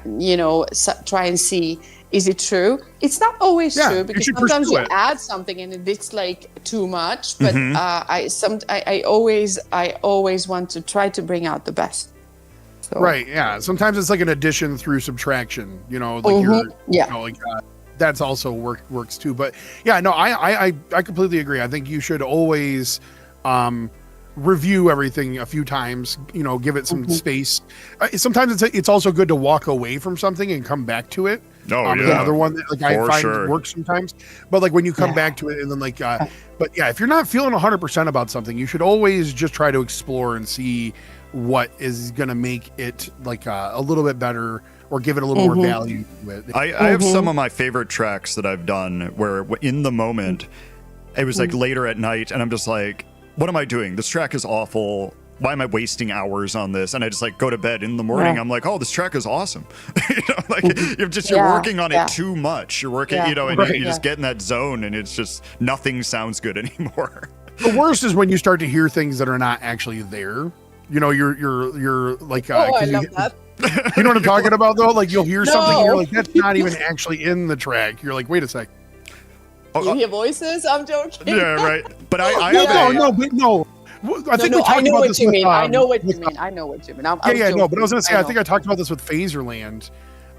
try and see, is it true? It's not always true, because sometimes you add something and it's like too much. But I always want to try to bring out the best. So. Right. Yeah. Sometimes it's like an addition through subtraction. That's also works too. But yeah, no, I completely agree. I think you should always review everything a few times, give it some space. Sometimes it's also good to walk away from something and come back to it. Another one that I find works sometimes. But like when you come back to it and then but yeah, if you're not feeling 100% about something, you should always just try to explore and see what is going to make it like a little bit better, or give it a little more value to it. I have some of my favorite tracks that I've done where in the moment, it was like later at night, and I'm just like, what am I doing? This track is awful. Why am I wasting hours on this? And I just like go to bed in the morning. I'm like, oh, this track is awesome. You're working on it too much. You're working, and you just get in that zone, and it's just nothing sounds good anymore. The worst is when you start to hear things that are not actually there. You're like, I love that. You know what I'm talking about though? Like you'll hear something and you're like, that's not even actually in the track. You're like, wait a sec. You hear voices? I'm joking. Yeah, right. But no. I think we talked about this with, I know what you mean. I know what you mean. But I was gonna say, I think I talked about this with Phaserland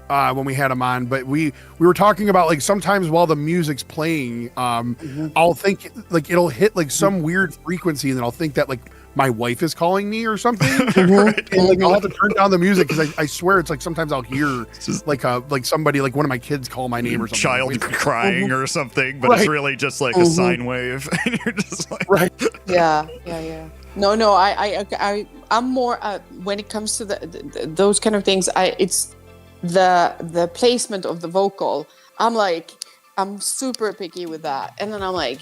when we had him on. But we were talking about like sometimes while the music's playing, I'll think like it'll hit like some weird frequency, and then I'll think that like my wife is calling me or something. And like I'll have to turn down the music because I swear it's like sometimes I'll hear like somebody, like one of my kids call my name or something. Child crying or something, but it's really just like a sine wave. And you're just like Yeah. No, I'm more when it comes to those kind of things, it's the placement of the vocal. I'm super picky with that. And then I'm like,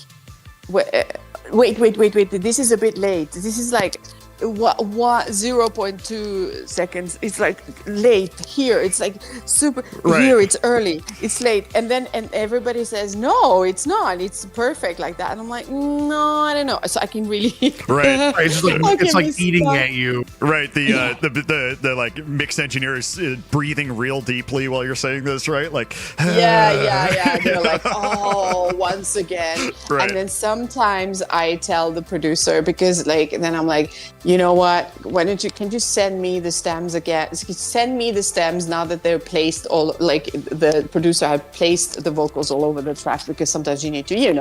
wait, this is a bit late. This is like what 0.2 seconds. It's like late here. It's like super here. It's early. It's late. And everybody says, no, it's not. It's perfect like that. And I'm like, no, I don't know. So I can really It's like eating at you. Right. The like mix engineer is breathing real deeply while you're saying this, right? Like yeah. They're like, oh, once again. Right. And then sometimes I tell the producer, because then I'm like, you know what? Can you send me the stems again? Send me the stems now that they're placed all, like the producer had placed the vocals all over the track, because sometimes you need to, you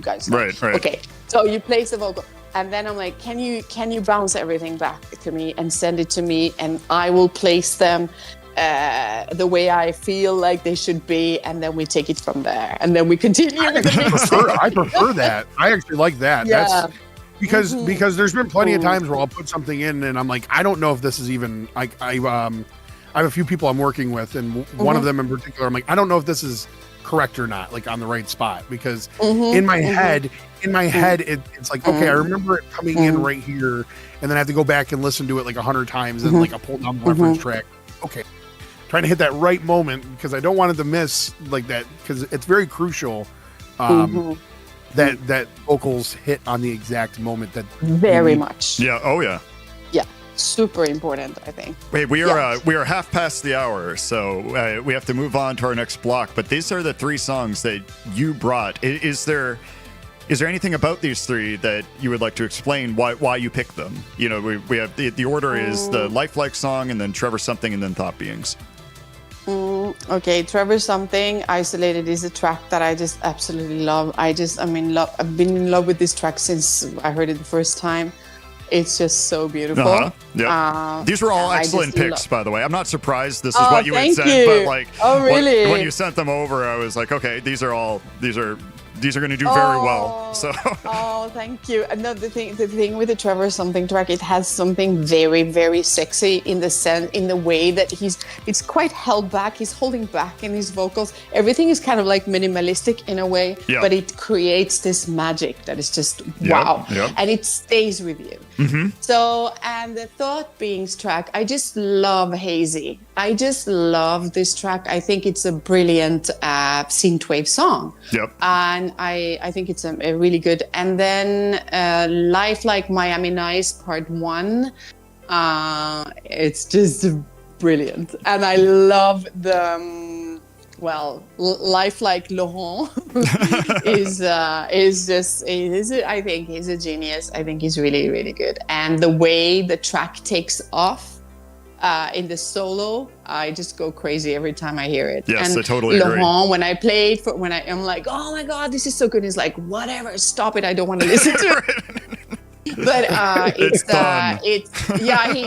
guys know. Right. Okay. So you place the vocal, and then I'm like, can you bounce everything back to me and send it to me, and I will place them the way I feel like they should be, and then we take it from there, and then we continue with the mix. I prefer that. I actually like that. Yeah. That's because there's been plenty of times where I'll put something in and I'm like, I don't know if this is even I have a few people I'm working with, and one of them in particular, I'm like, I don't know if this is correct or not, like on the right spot, because in my head it's like, okay, I remember it coming in right here, and then I have to go back and listen to it like 100 times and like I'll pull down the reference track. Okay, trying to hit that right moment, because I don't want it to miss like that, because it's very crucial that vocals hit on the exact moment that very much. Yeah. Oh yeah. Yeah. Super important, I think. Wait, we are half past the hour, so we have to move on to our next block. But these are the 3 songs that you brought. Is there anything about these 3 that you would like to explain why you picked them? We have the order is the Lifelike song, and then Trevor Something, and then Thought Beings. Okay, Trevor Something, Isolated, is a track that I just absolutely love. I've been in love with this track since I heard it the first time. It's just so beautiful. These were all excellent picks, by the way. I'm not surprised this is what you had said, but like, really? When you sent them over, I was like, okay, these are going to do very well. So. Thank you. Another thing, the thing with the Trevor Something track, it has something very, very sexy in the way that it's quite held back. He's holding back in his vocals. Everything is kind of like minimalistic in a way, but it creates this magic that is just wow. And it stays with you. So, and the Thought Beings track, I just love Hazy. I just love this track. I think it's a brilliant synthwave song. And and I think it's a really good. And then Life Like Miami Nice Part 1, it's just brilliant. And I love the Life Like Laurent is I think he's a genius. I think he's really, really good. And the way the track takes off in the solo, I just go crazy every time I hear it. Yes, and I totally agree. Laurent, when I play it, I'm like, oh my God, this is so good. He's like, whatever, stop it. I don't want to listen to it. But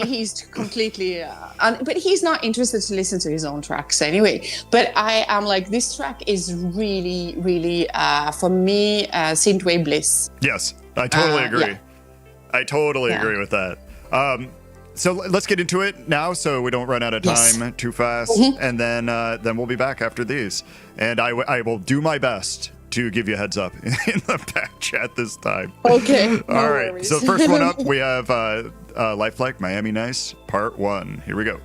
he's completely, but he's not interested to listen to his own tracks anyway. But I am like, this track is really, really, for me, synthwave bliss. Yes, I totally agree. Yeah. I totally agree with that. So let's get into it now, so we don't run out of time too fast, and then we'll be back after these. And I will do my best to give you a heads up in the back chat this time. Okay. All right. Worries. So first one up, we have Life Like Miami Nice Part 1. Here we go.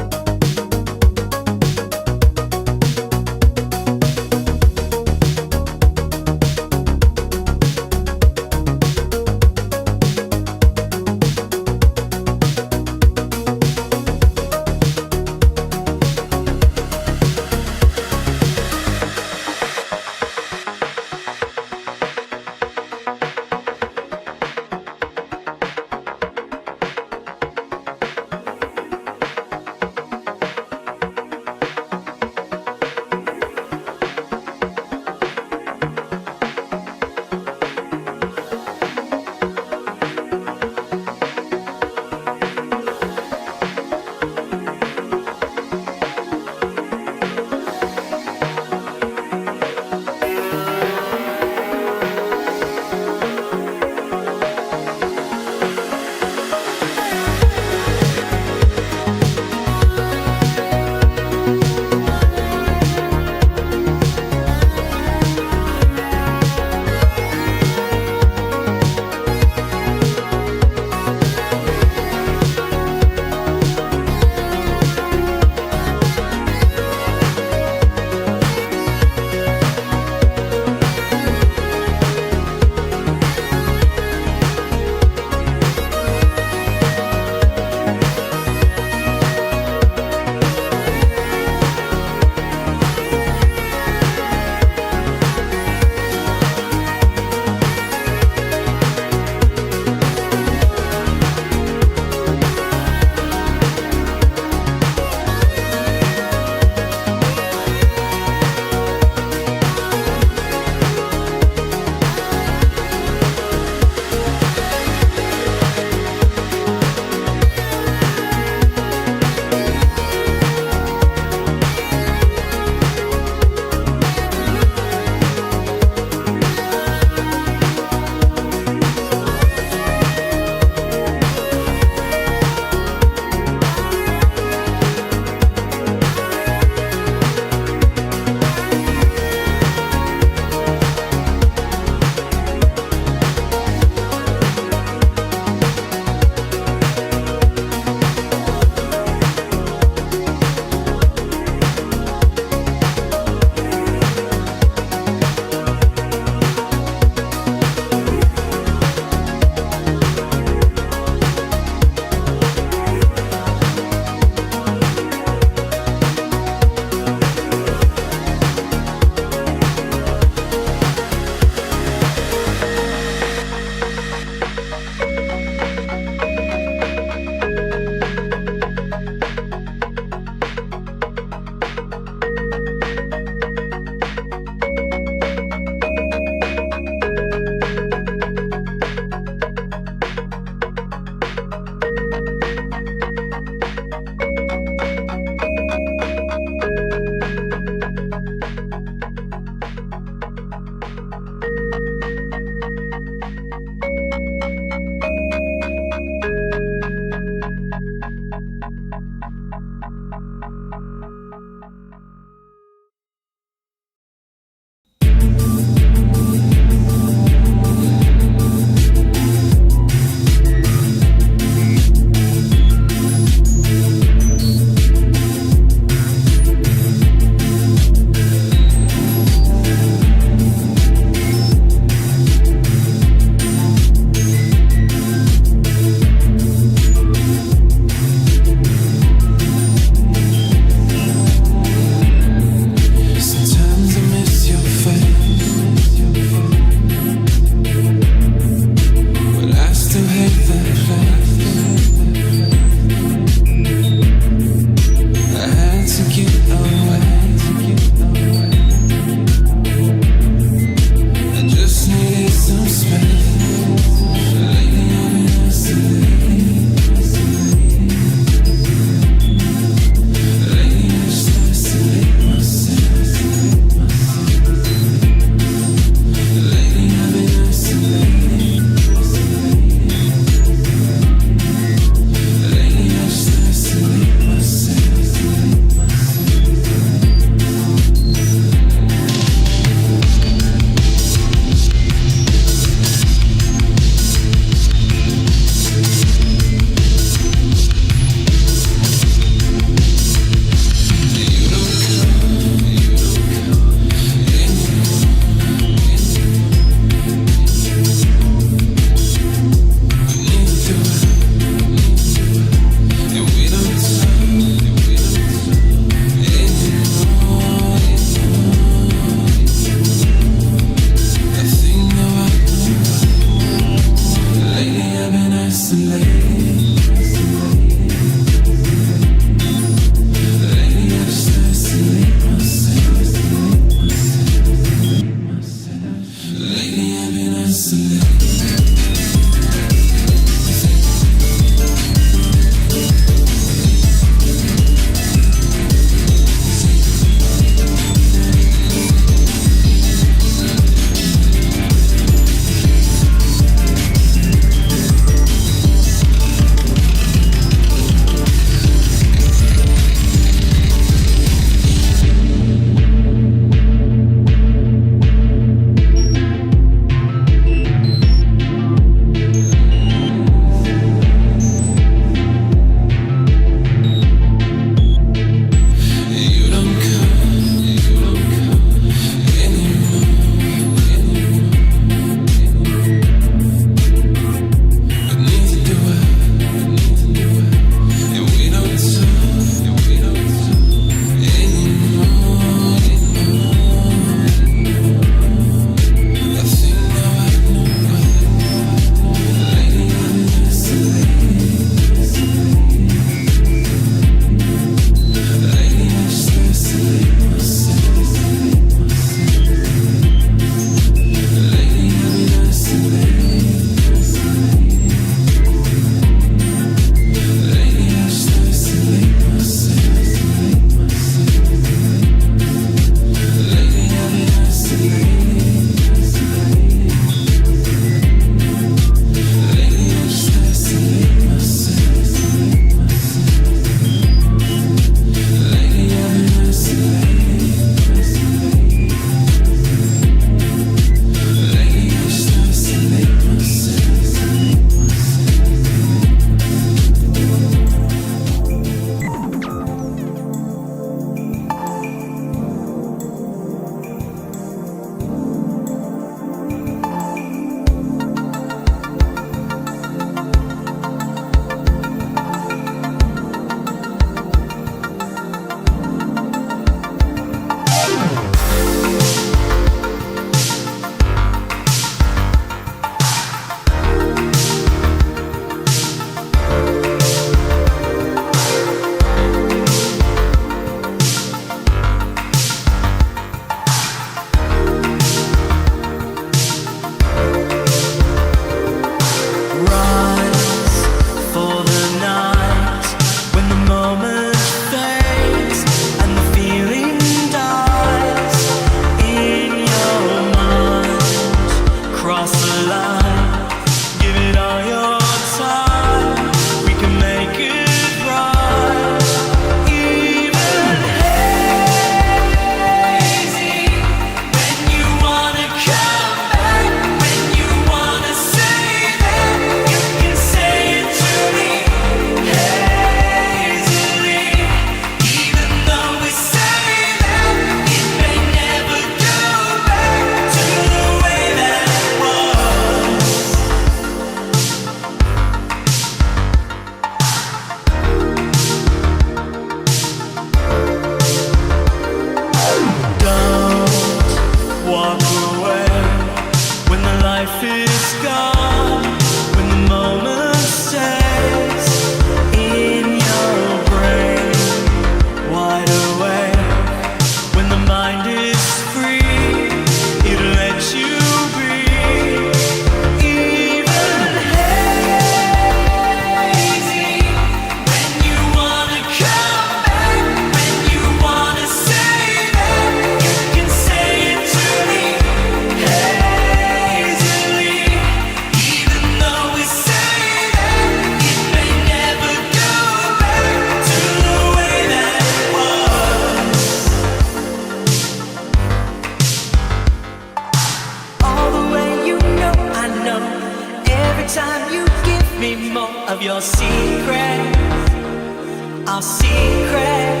our secret.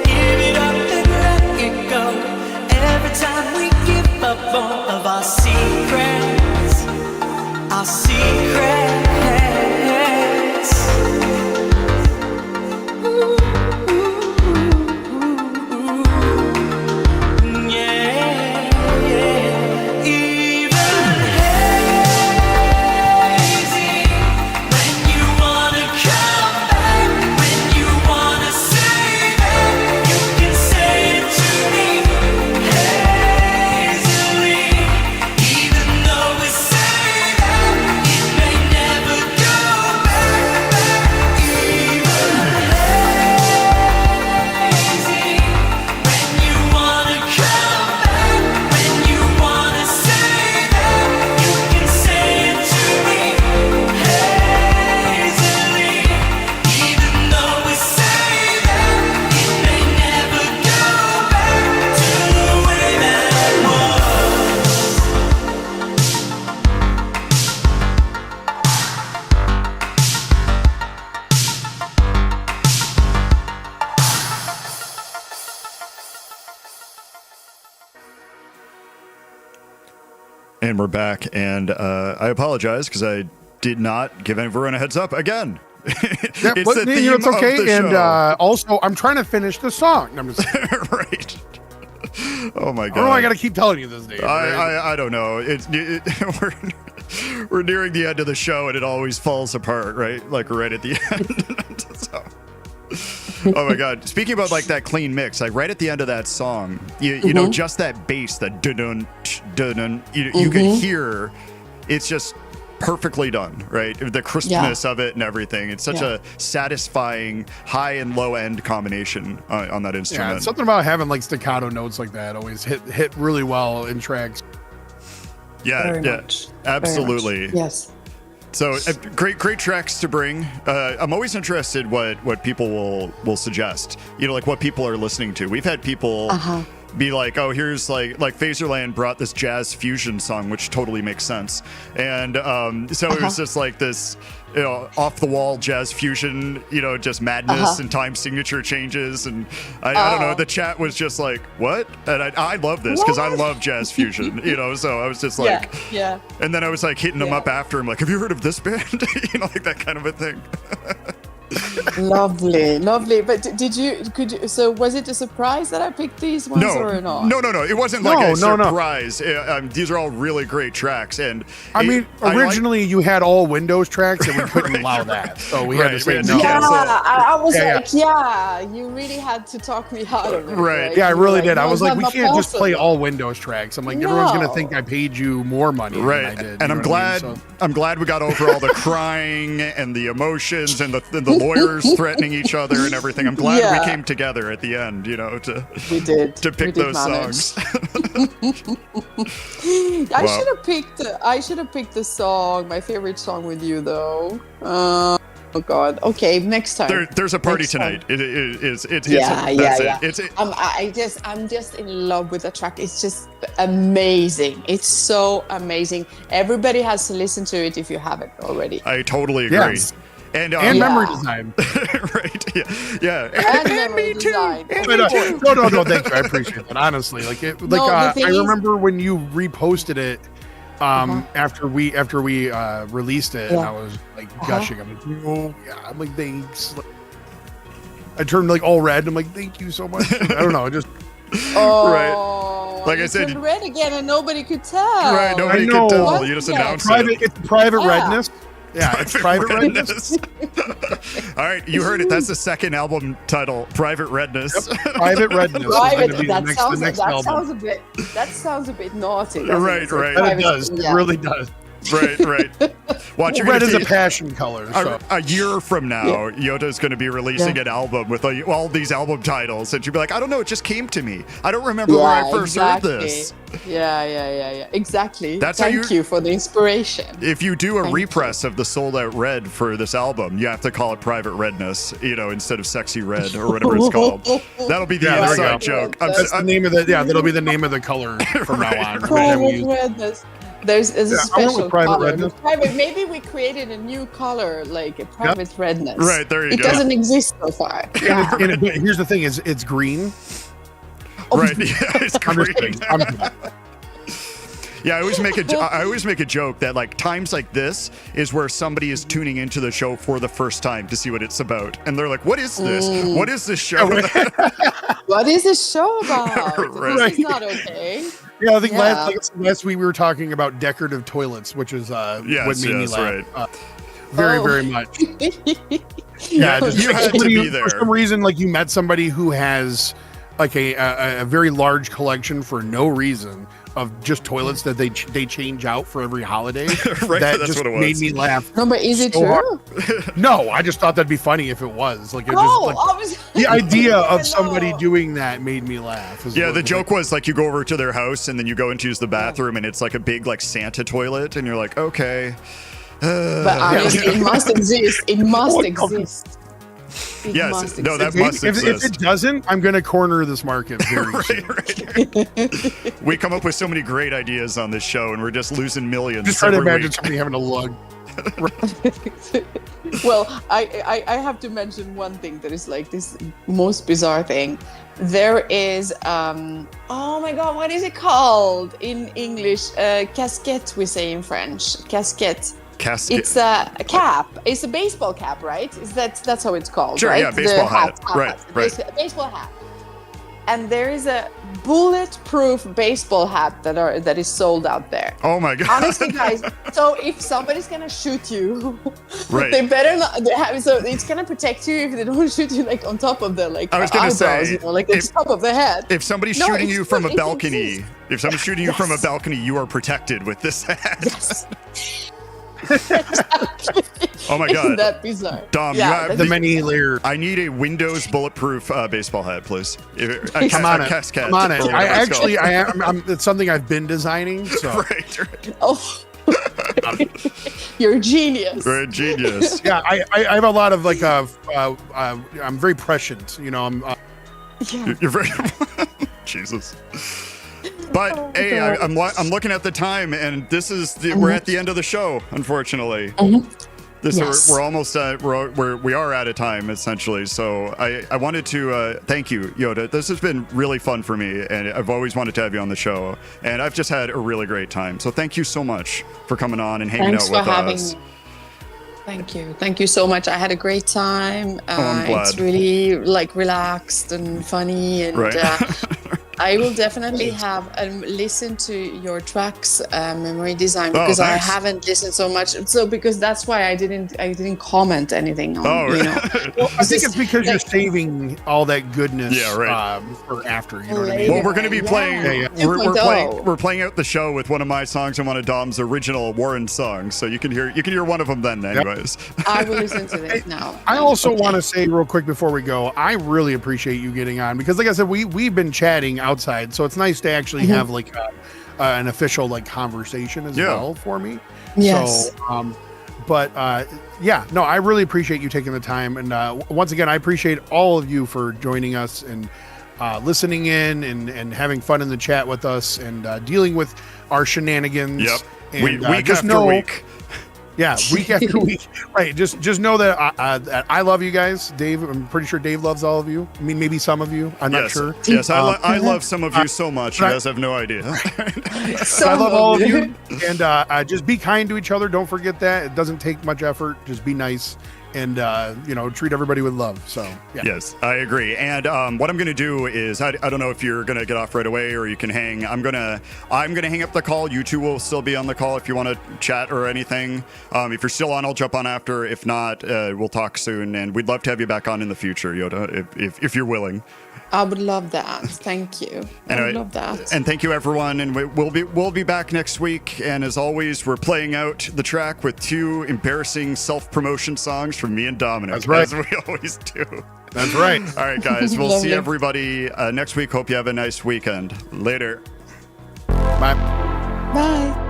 Give it up and let it go. Every time we give up all of our secrets, our secrets. And we're back, and I apologize because I did not give everyone a heads up again. Yeah, it's but the theme it's okay. of the And show. also, I'm trying to finish the song. I'm just, Right. Oh my I god! don't know. I got to keep telling you this, Dave. I don't know. We're nearing the end of the show, and it always falls apart, right? Like right at the end. So. Oh my god! Speaking about like that clean mix, like right at the end of that song, you know, just that bass, that dun dun, you could hear, it's just perfectly done, right? The crispness of it and everything. It's such a satisfying high and low end combination on that instrument. Yeah, it's something about having like staccato notes like that always hit really well in tracks. Yeah, Very much. Absolutely. Very much. Yes. So great tracks to bring. I'm always interested what people will suggest. You know, like what people are listening to. We've had people be like, oh, here's like Phaserland brought this jazz fusion song, which totally makes sense. And so it was just like this, you know, off the wall jazz fusion, you know, just madness and time signature changes. And I don't know, the chat was just like, what? And I love this because I love jazz fusion, you know, so I was just like, yeah. And then I was like hitting them up after. I'm like, have you heard of this band? You know, like that kind of a thing. Lovely. But so was it a surprise that I picked these ones or not? No. It wasn't like a surprise. These are all really great tracks. And I mean, originally you had all Windows tracks and we couldn't allow that. So we had to say no. Yeah, I was you really had to talk me out of it. Right. Like, Yeah, I really did. no, I was like, we not can't just play possible. all Windows tracks. I'm like, everyone's gonna think I paid you more money than I did. And I'm glad we got over all the crying and the emotions and the lawyers threatening each other and everything. I'm glad we came together at the end, you know, to pick those songs. I should have picked the song, my favorite song with you though. Oh God. Okay, next time. There's a party Next tonight. I'm just in love with the track. It's just amazing. It's so amazing. Everybody has to listen to it if you haven't already. I totally agree. Yes. And memory design. Right. Yeah. And memory design. No, thank you. I appreciate that. Honestly, like it. Like I remember when you reposted it after we released it, and I was like gushing. I'm like, oh yeah. I'm like, thanks. I turned like all red. I'm like, thank you so much. I don't know. Just right. Like I said, turned red again, and nobody could tell. Right. Nobody could tell. What? You just announced it. It's private redness. Yeah, it's Private Redness. All right, you heard it. That's the second album title, Private Redness. Yep. Private Redness. That sounds a bit naughty. Right. It does. It really does. Right. Watch, red is a passion color. So. A year from now, YOTA is going to be releasing an album with all these album titles, and you'll be like, I don't know, it just came to me. I don't remember where I first heard this. Yeah. Exactly. Thank you for the inspiration. If you do a repress of the Sold Out Red for this album, you have to call it Private Redness, you know, instead of Sexy Red or whatever it's called. That'll be the inside joke. That's the name of that'll be the name of the color from now on. Private Redness. There's a I went special with private color. redness. Maybe we created a new color, like a private redness. Right, there you it go. It doesn't exist so far. And here's the thing: is it's green. Right, yeah, it's I'm just green. kidding. I'm kidding. Yeah, I always make a joke that like times like this is where somebody is tuning into the show for the first time to see what it's about, and they're like, "What is this? What is this show?" What is this show about? Right. This is not okay. Yeah, I think last week we were talking about decorative toilets, which is what made me laugh. Right. Very much. Yeah, just You had to be there. For some reason, like you met somebody who has like a very large collection for no reason of just toilets that they change out for every holiday. Right, that that's just what it was. made me laugh. No, but is it so true? hard. No, I just thought that'd be funny if it was. Like, it just, like obviously. the idea of somebody doing that made me laugh. Yeah, the joke was like you go over to their house and then you go in to use the bathroom and it's like a big like Santa toilet and you're like, okay. But honestly, it must exist. It must exist. It Yes, must no, that exist. must if exist. it doesn't, I'm going to corner this market very soon. Right. We come up with so many great ideas on this show and we're just losing millions. Just try to every imagine week. somebody having a lug. Well, I have to mention one thing that is like this most bizarre thing. There is oh my god, what is it called in English? Casquette, we say in French. Casquette. Casket. It's a cap. It's a baseball cap, right? That's how it's called, Sure, right? yeah, baseball hat. Right. Baseball hat. And there is a bulletproof baseball hat that is sold out there. Oh my god. Honestly, guys, so if somebody's gonna shoot you, Right. they better not. So it's gonna protect you if they don't shoot you like on top of the like I was gonna eyebrows, say, you know, like on top of the head. If somebody's No, shooting it's you from true, a it balcony, exists. if somebody's shooting you from a balcony, you are protected with this hat. Yes. Oh my god. Isn't that bizarre? Dom, Yeah, you have The many layer. I need a Windows bulletproof baseball hat, please. I'm on it. I'm on it. It's something I've been designing. So. Right. Oh. You're a genius. You're a genius. Yeah, I have a lot of like I'm very prescient. You know, I'm. Yeah. You're very Jesus. But hey, I'm looking at the time, and this is we're at the end of the show. Unfortunately, we're almost we are out of time essentially. So I wanted to thank you, YOTA. This has been really fun for me, and I've always wanted to have you on the show, and I've just had a really great time. So thank you so much for coming on and hanging out with us. Thank you so much. I had a great time. I'm glad. It's really like relaxed and funny, and I will definitely have listen to your tracks, Memory Design, because I haven't listened so much. So because that's why I didn't comment anything on. You know. Well, I think it's because you're saving all that goodness for after. You know what I mean? Well, we're going to be playing. Yeah. We're playing out the show with one of my songs and one of Dom's original Woren songs, so you can hear one of them then. Anyways, I will listen to this now. I also want to say real quick before we go, I really appreciate you getting on because, like I said, we've been chatting outside, so it's nice to actually have like an official like conversation as well for me. Yes. So, I really appreciate you taking the time, and once again, I appreciate all of you for joining us and listening in and having fun in the chat with us and dealing with our shenanigans. Yep. And, week after week. Yeah, week after week. Right. Just know that I love you guys. Dave, I'm pretty sure Dave loves all of you. I mean, maybe some of you. I'm not sure. Yes, I love some of you so much. You guys have no idea. I love all of you. And just be kind to each other. Don't forget that. It doesn't take much effort. Just be nice. And treat everybody with love. So yes, I agree. And what I'm going to do is I don't know if you're going to get off right away or you can hang. I'm gonna hang up the call. You two will still be on the call if you want to chat or anything. If you're still on, I'll jump on after. If not, we'll talk soon. And we'd love to have you back on in the future, YOTA, if you're willing. I would love that. Thank you. I would love that. And thank you, everyone. And we'll be back next week. And as always, we're playing out the track with 2 embarrassing self-promotion songs from me and Dominic. That's right. As we always do. That's right. All right, guys. We'll see everybody next week. Hope you have a nice weekend. Later. Bye. Bye.